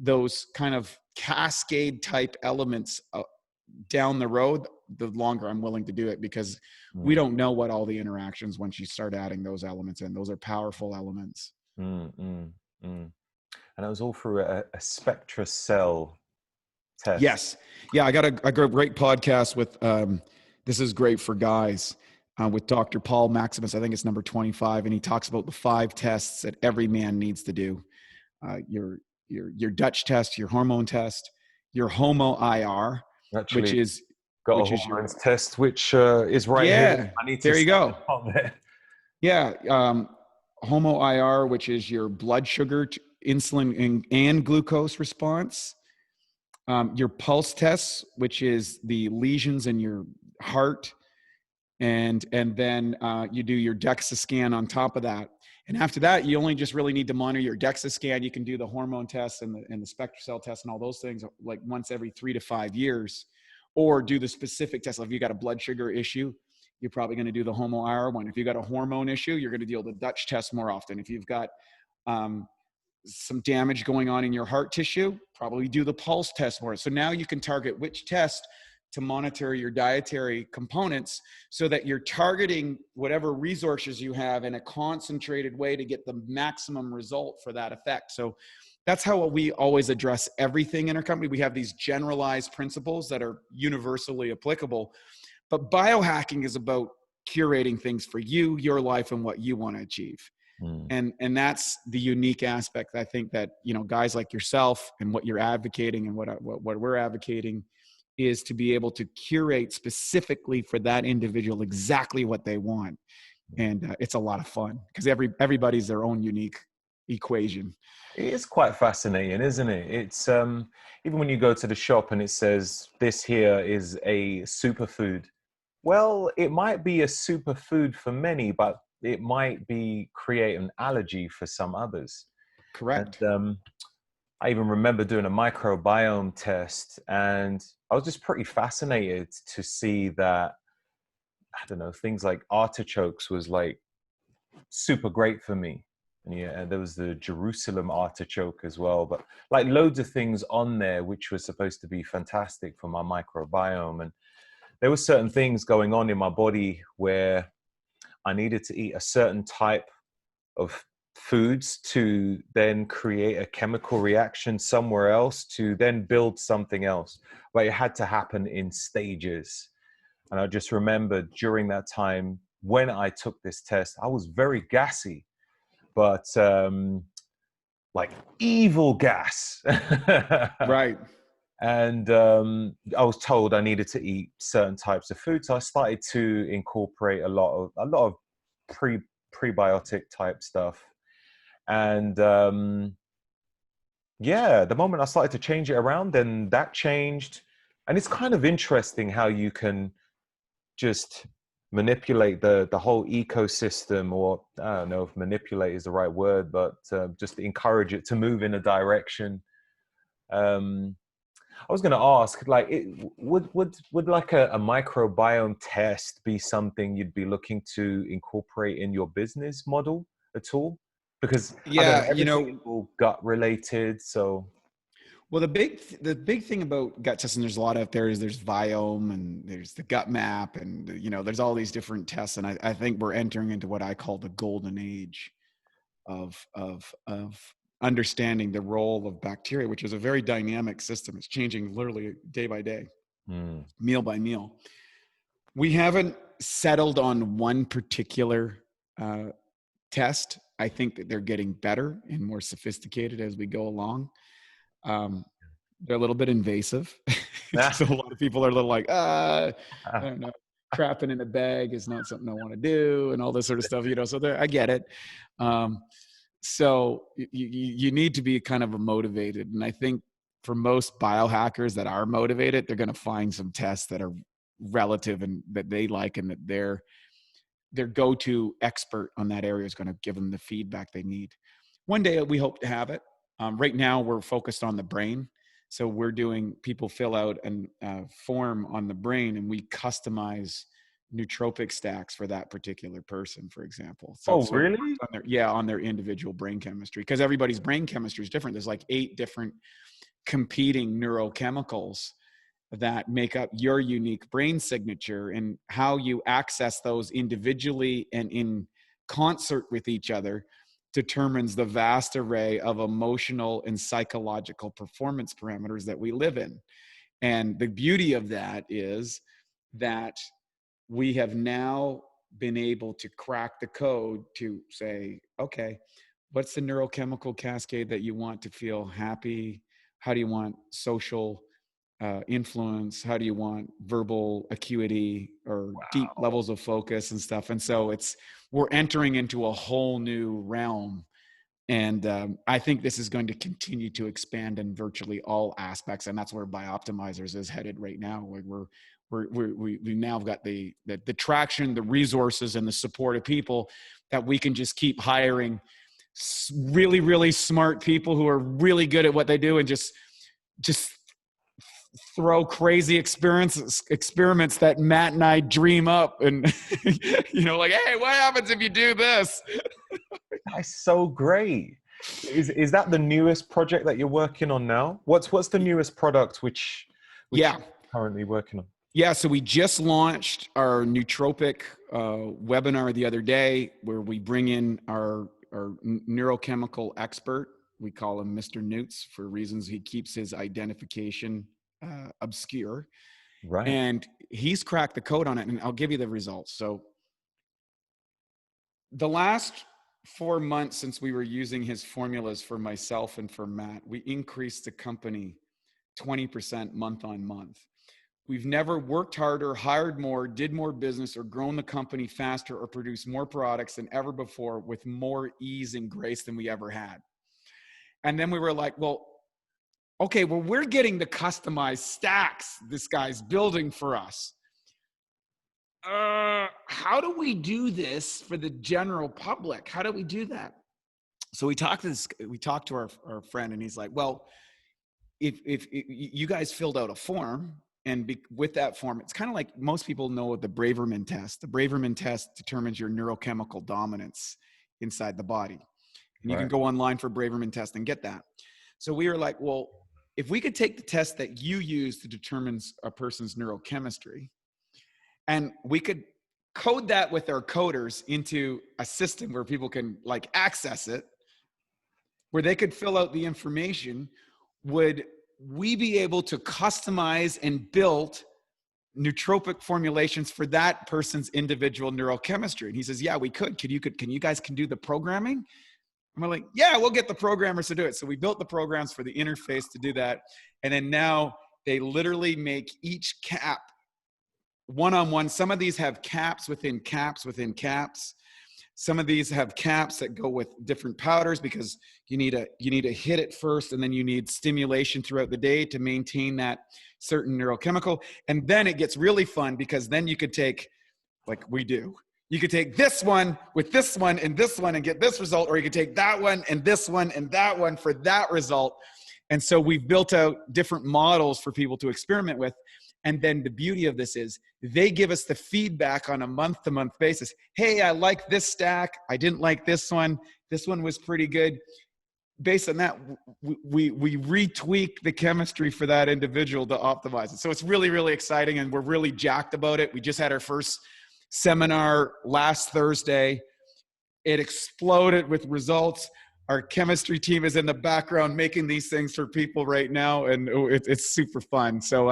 Speaker 2: those kind of cascade type elements down the road, the longer I'm willing to do it, because we
Speaker 1: Mm,
Speaker 2: don't know what all the interactions once you start adding those elements in. Those are powerful elements.
Speaker 1: mm, mm, mm. And it was all through a spectra cell test.
Speaker 2: Yes. Yeah. I got a great podcast with, this is great for guys, with Dr. Paul Maximus. I think it's number 25. And he talks about the 5 tests that every man needs to do. Your Dutch test, your hormone test, your Homo IR, which
Speaker 1: Actually,
Speaker 2: is,
Speaker 1: got a
Speaker 2: which is your,
Speaker 1: hormones test, which is right here.
Speaker 2: yeah,
Speaker 1: I need to
Speaker 2: there you
Speaker 1: sign
Speaker 2: go.
Speaker 1: on there.
Speaker 2: Yeah. Homo IR, which is your blood sugar, insulin and glucose response. Your pulse tests, which is the lesions in your heart, and then you do your DEXA scan on top of that. And after that, you only just really need to monitor your DEXA scan. You can do the hormone tests and the spectral cell tests and all those things like once every 3 to 5 years, or do the specific test. If you got a blood sugar issue, you're probably going to do the Homo IR one. If you got a hormone issue, you're going to deal with the Dutch test more often. If you've got some damage going on in your heart tissue, probably do the pulse test more. So now you can target which test to monitor your dietary components, so that you're targeting whatever resources you have in a concentrated way to get the maximum result for that effect. So that's how we always address everything in our company. We have these generalized principles that are universally applicable, but biohacking is about curating things for you, your life, and what you want to achieve.
Speaker 1: Mm.
Speaker 2: And that's the unique aspect, I think, that, you know, guys like yourself and what you're advocating and what we're advocating is to be able to curate specifically for that individual exactly what they want. And it's a lot of fun because everybody's their own unique equation.
Speaker 1: It is quite fascinating, isn't it? It's even when you go to the shop and it says this here is a superfood. Well, it might be a superfood for many, but it might be create an allergy for some others. And
Speaker 2: Correct.
Speaker 1: I even remember doing a microbiome test, and I was just pretty fascinated to see that, I don't know, things like artichokes was like super great for me. And yeah, there was the Jerusalem artichoke as well, but like loads of things on there which was supposed to be fantastic for my microbiome. And there were certain things going on in my body where I needed to eat a certain type of foods to then create a chemical reaction somewhere else to then build something else. But it had to happen in stages. And I just remember during that time when I took this test, I was very gassy, but like evil gas.
Speaker 2: Right.
Speaker 1: And I was told I needed to eat certain types of food, so I started to incorporate a lot of prebiotic type stuff. And yeah, the moment I started to change it around, then that changed. And it's kind of interesting how you can just manipulate the whole ecosystem, or I don't know if manipulate is the right word, but just encourage it to move in a direction. I was going to ask, like, would like a microbiome test be something you'd be looking to incorporate in your business model at all? Because I don't know,
Speaker 2: Yeah. You
Speaker 1: everything is
Speaker 2: know,
Speaker 1: all gut related. So,
Speaker 2: well, the big thing about gut testing, there's a lot out there, is there's Viome and there's the gut map, and, you know, there's all these different tests. And I think we're entering into what I call the golden age of understanding the role of bacteria, which is a very dynamic system. It's changing literally day by day,
Speaker 1: mm,
Speaker 2: meal by meal. We haven't settled on one particular test. I think that they're getting better and more sophisticated as we go along. Um, they're a little bit invasive. So a lot of people are a little like, I don't know, crapping in a bag is not something I want to do, and all this sort of stuff, you know. So I get it. So you need to be kind of motivated. And I think for most biohackers that are motivated, they're going to find some tests that are relative and that they like, and that their go-to expert on that area is going to give them the feedback they need. One day we hope to have it. Right now we're focused on the brain. So people fill out a form on the brain, and we customize nootropic stacks for that particular person, for example. So
Speaker 1: oh,
Speaker 2: it works
Speaker 1: really?
Speaker 2: on their individual brain chemistry, because everybody's brain chemistry is different. There's like 8 different competing neurochemicals, that make up your unique brain signature, and how you access those individually and in concert with each other determines the vast array of emotional and psychological performance parameters that we live in. And the beauty of that is that we have now been able to crack the code to say, okay, what's the neurochemical cascade that you want to feel happy? How do you want social influence? How do you want verbal acuity or deep levels of focus and stuff? And so we're entering into a whole new realm. And I think this is going to continue to expand in virtually all aspects. And that's where BiOptimizers is headed right now. We now got the traction, the resources, and the support of people that we can just keep hiring really, really smart people who are really good at what they do, and just throw crazy experiments that Matt and I dream up, and like, hey, what happens if you do this?
Speaker 1: That's so great. Is that the newest project that you're working on now? What's the newest product which you're currently working on?
Speaker 2: Yeah, so we just launched our nootropic webinar the other day, where we bring in our neurochemical expert. We call him Mr. Newts for reasons he keeps his identification obscure.
Speaker 1: Right.
Speaker 2: And he's cracked the code on it, and I'll give you the results. So the last 4 months since we were using his formulas for myself and for Matt, we increased the company 20% month on month. We've never worked harder, hired more, did more business, or grown the company faster, or produced more products than ever before with more ease and grace than we ever had. And then we were like, well, okay, well, we're getting the customized stacks this guy's building for us. How do we do this for the general public? How do we do that? So we talked to our friend, and he's like, well, if you guys filled out a form, and with that form, it's kind of like most people know the Braverman Test. The Braverman Test determines your neurochemical dominance inside the body. And you can go online for Braverman Test and get that. So we were like, well, if we could take the test that you use to determine a person's neurochemistry, and we could code that with our coders into a system where people can access it, where they could fill out the information, would we be able to customize and build nootropic formulations for that person's individual neurochemistry? And he says, yeah, we could. Can you guys do the programming? And we're like, yeah, we'll get the programmers to do it. So we built the programs for the interface to do that. And then now they literally make each cap one-on-one. Some of these have caps within caps within caps. Some of these have caps that go with different powders, because you need to hit it first, and then you need stimulation throughout the day to maintain that certain neurochemical. And then it gets really fun, because then you could take, like we do, you could take this one with this one and this one and get this result, or you could take that one and this one and that one for that result. And so we've built out different models for people to experiment with. And then the beauty of this is they give us the feedback on a month-to-month basis. Hey, I like this stack. I didn't like this one. This one was pretty good. Based on that, we retweak the chemistry for that individual to optimize it. So it's really, really exciting, and we're really jacked about it. We just had our first seminar last Thursday. It exploded with results. Our chemistry team is in the background making these things for people right now, and it's super fun. So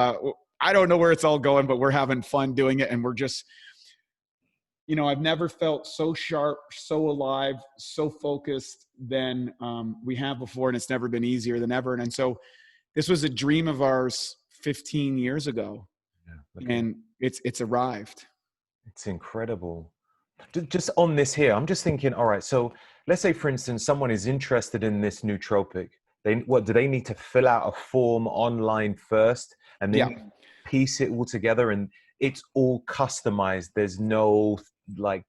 Speaker 2: I don't know where it's all going, but we're having fun doing it. And we're just, I've never felt so sharp, so alive, so focused than we have before. And it's never been easier than ever. And so this was a dream of ours 15 years ago. Yeah, and it's arrived.
Speaker 1: It's incredible. Just on this here, I'm just thinking, all right, so let's say, for instance, someone is interested in this nootropic. What do they need to fill out a form online first, and then piece it all together, and it's all customized? There's no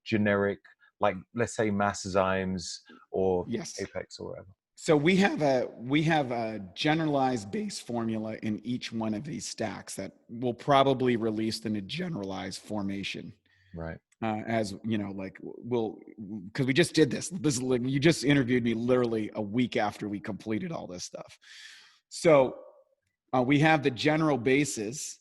Speaker 1: generic, let's say Masszymes or Apex or whatever.
Speaker 2: So we have a generalized base formula in each one of these stacks that will probably release in a generalized formation.
Speaker 1: Right.
Speaker 2: As because we just did this. You just interviewed me literally a week after we completed all this stuff. So We have the general basis,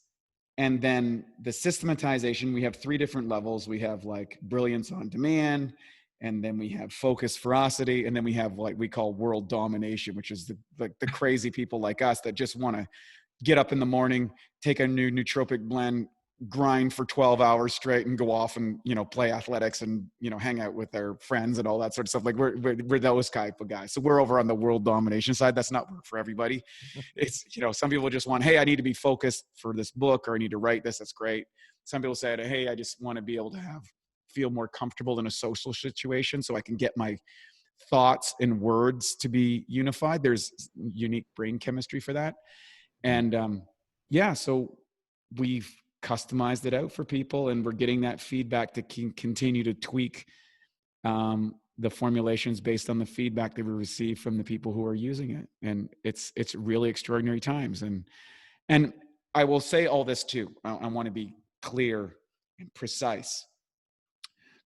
Speaker 2: and then the systematization. We have 3 different levels. We have like brilliance on demand, and then we have focus, ferocity, and then we have like we call world domination, which is the crazy people like us that just want to get up in the morning, take a new nootropic blend, grind for 12 hours straight, and go off and, you know, play athletics and, you know, hang out with their friends and all that sort of stuff. Like we're those type of guys. So we're over on the world domination side. That's not work for everybody. It's, you know, some people just want, hey, I need to be focused for this book, or I need to write this. That's great. Some people say, hey, I just want to be able to feel more comfortable in a social situation so I can get my thoughts and words to be unified. There's unique brain chemistry for that. And yeah, so we've customized it out for people, and we're getting that feedback to continue to tweak the formulations based on the feedback that we receive from the people who are using it. And it's really extraordinary times. And I will say all this too. I want to be clear and precise.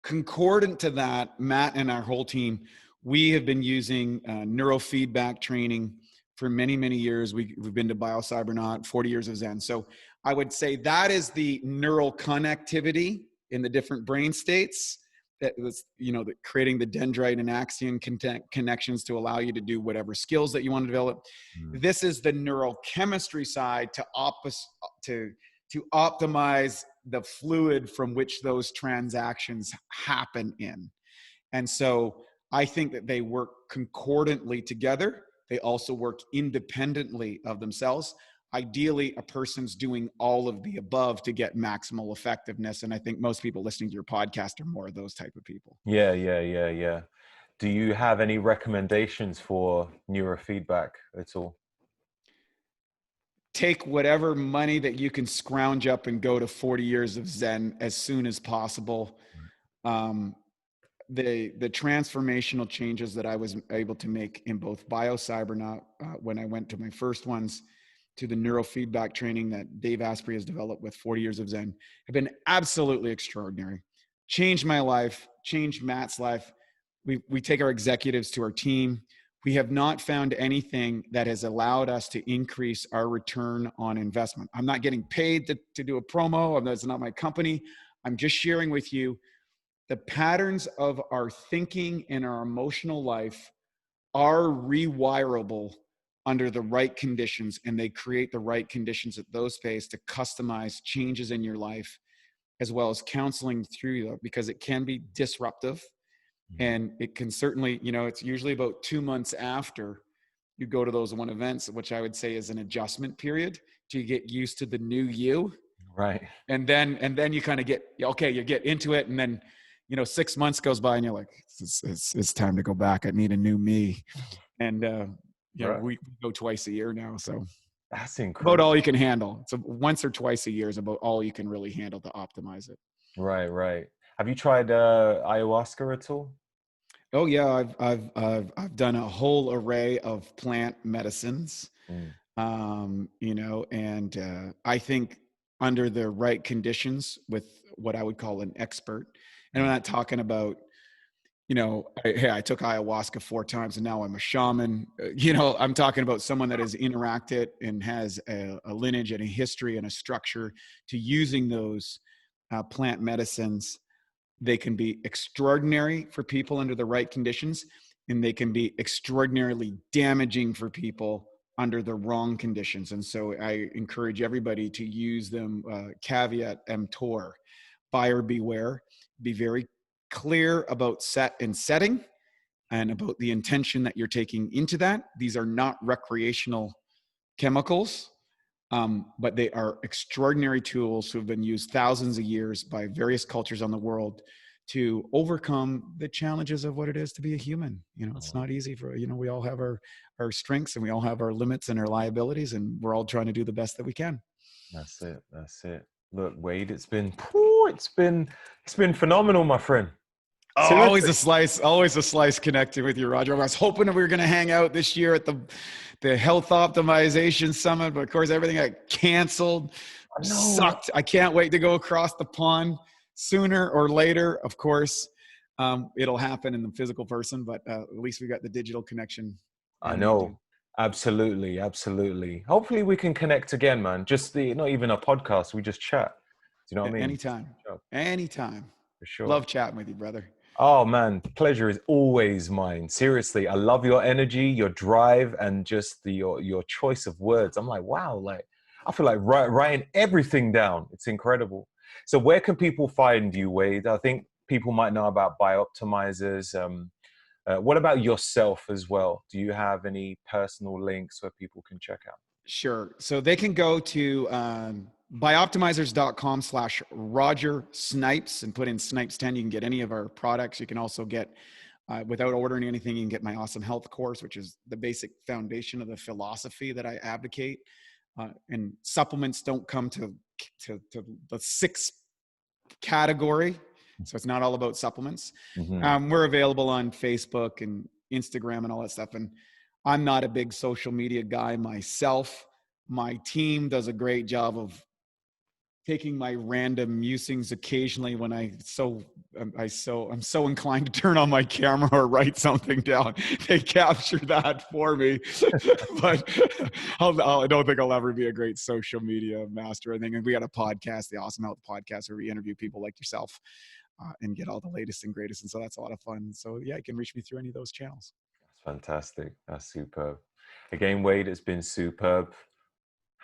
Speaker 2: Concordant to that, Matt and our whole team, we have been using neurofeedback training for many, many years. We've been to BioCybernaut, 40 years of Zen. So I would say that is the neural connectivity in the different brain states that was, you know, creating the dendrite and axion connections to allow you to do whatever skills that you want to develop. This is the neurochemistry side to optimize the fluid from which those transactions happen in. And so I think that they work concordantly together. They also work independently of themselves. Ideally, a person's doing all of the above to get maximal effectiveness. And I think most people listening to your podcast are more of those type of people.
Speaker 1: Yeah. Do you have any recommendations for neurofeedback at all?
Speaker 2: Take whatever money that you can scrounge up and go to 40 years of Zen as soon as possible. The transformational changes that I was able to make in both BioCybernaut, when I went to my first ones, to the neurofeedback training that Dave Asprey has developed with 40 years of Zen, have been absolutely extraordinary. Changed my life, changed Matt's life. We take our executives to our team. We have not found anything that has allowed us to increase our return on investment. I'm not getting paid to do a promo. That's not my company. I'm just sharing with you the patterns of our thinking and our emotional life are rewirable under the right conditions, and they create the right conditions at those space to customize changes in your life, as well as counseling through that, because it can be disruptive. And it can certainly, you know, it's usually about 2 months after you go to those one events, which I would say is an adjustment period to get used to the new you.
Speaker 1: Right.
Speaker 2: And then you kind of get, okay, you get into it. And then, you know, 6 months goes by and you're like, it's time to go back. I need a new me. And, you know, we go twice a year now. So
Speaker 1: that's incredible.
Speaker 2: About all you can handle. So once or twice a year is about all you can really handle to optimize it.
Speaker 1: Right. Have you tried ayahuasca at all?
Speaker 2: Oh yeah, I've done a whole array of plant medicines, you know, and I think under the right conditions with what I would call an expert, and I'm not talking about, you know, I took ayahuasca 4 times and now I'm a shaman. You know, I'm talking about someone that has interacted and has a lineage and a history and a structure to using those plant medicines. They can be extraordinary for people under the right conditions, and they can be extraordinarily damaging for people under the wrong conditions. And so I encourage everybody to use them, caveat emptor, buyer beware, be very clear about set and setting and about the intention that you're taking into that. These are not recreational chemicals. But they are extraordinary tools who have been used thousands of years by various cultures on the world to overcome the challenges of what it is to be a human. You know, it's not easy for, you know, we all have our strengths and we all have our limits and our liabilities, and we're all trying to do the best that we can.
Speaker 1: That's it. Look, Wade, it's been phenomenal, my friend.
Speaker 2: Oh, always a slice connecting with you, Roger. I was hoping that we were going to hang out this year at the Health Optimization Summit, but of course everything got canceled. Sucked. I can't wait to go across the pond sooner or later. Of course, it'll happen in the physical person, but at least we got the digital connection.
Speaker 1: I know. Absolutely, absolutely. Hopefully we can connect again, man. Just not even a podcast, we just chat. Do you know what I mean? Just
Speaker 2: Anytime.
Speaker 1: catch up,
Speaker 2: Anytime.
Speaker 1: for sure.
Speaker 2: Love chatting with you, brother.
Speaker 1: Oh man, pleasure is always mine. Seriously, I love your energy, your drive, and just your choice of words. I'm like, wow, like I feel like writing everything down. It's incredible. So where can people find you, Wade? I think people might know about BiOptimizers. What about yourself as well? Do you have any personal links where people can check out?
Speaker 2: Sure. So they can go to bioptimizers.com/Roger Snipes and put in Snipes 10. You can get any of our products. You can also get, without ordering anything, you can get my awesome health course, which is the basic foundation of the philosophy that I advocate. And supplements don't come to the sixth category. So it's not all about supplements.
Speaker 1: Mm-hmm.
Speaker 2: We're available on Facebook and Instagram and all that stuff. And I'm not a big social media guy myself. My team does a great job of taking my random musings occasionally when I'm so inclined to turn on my camera or write something down. They capture that for me, but I don't think I'll ever be a great social media master. I think we got a podcast, the Awesome Health Podcast, where we interview people like yourself and get all the latest and greatest, and so that's a lot of fun. So yeah, you can reach me through any of those channels.
Speaker 1: That's fantastic. That's superb. Again, Wade, it's been superb.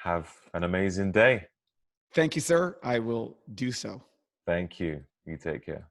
Speaker 1: Have an amazing day.
Speaker 2: Thank you, sir. I will do so.
Speaker 1: Thank you. You take care.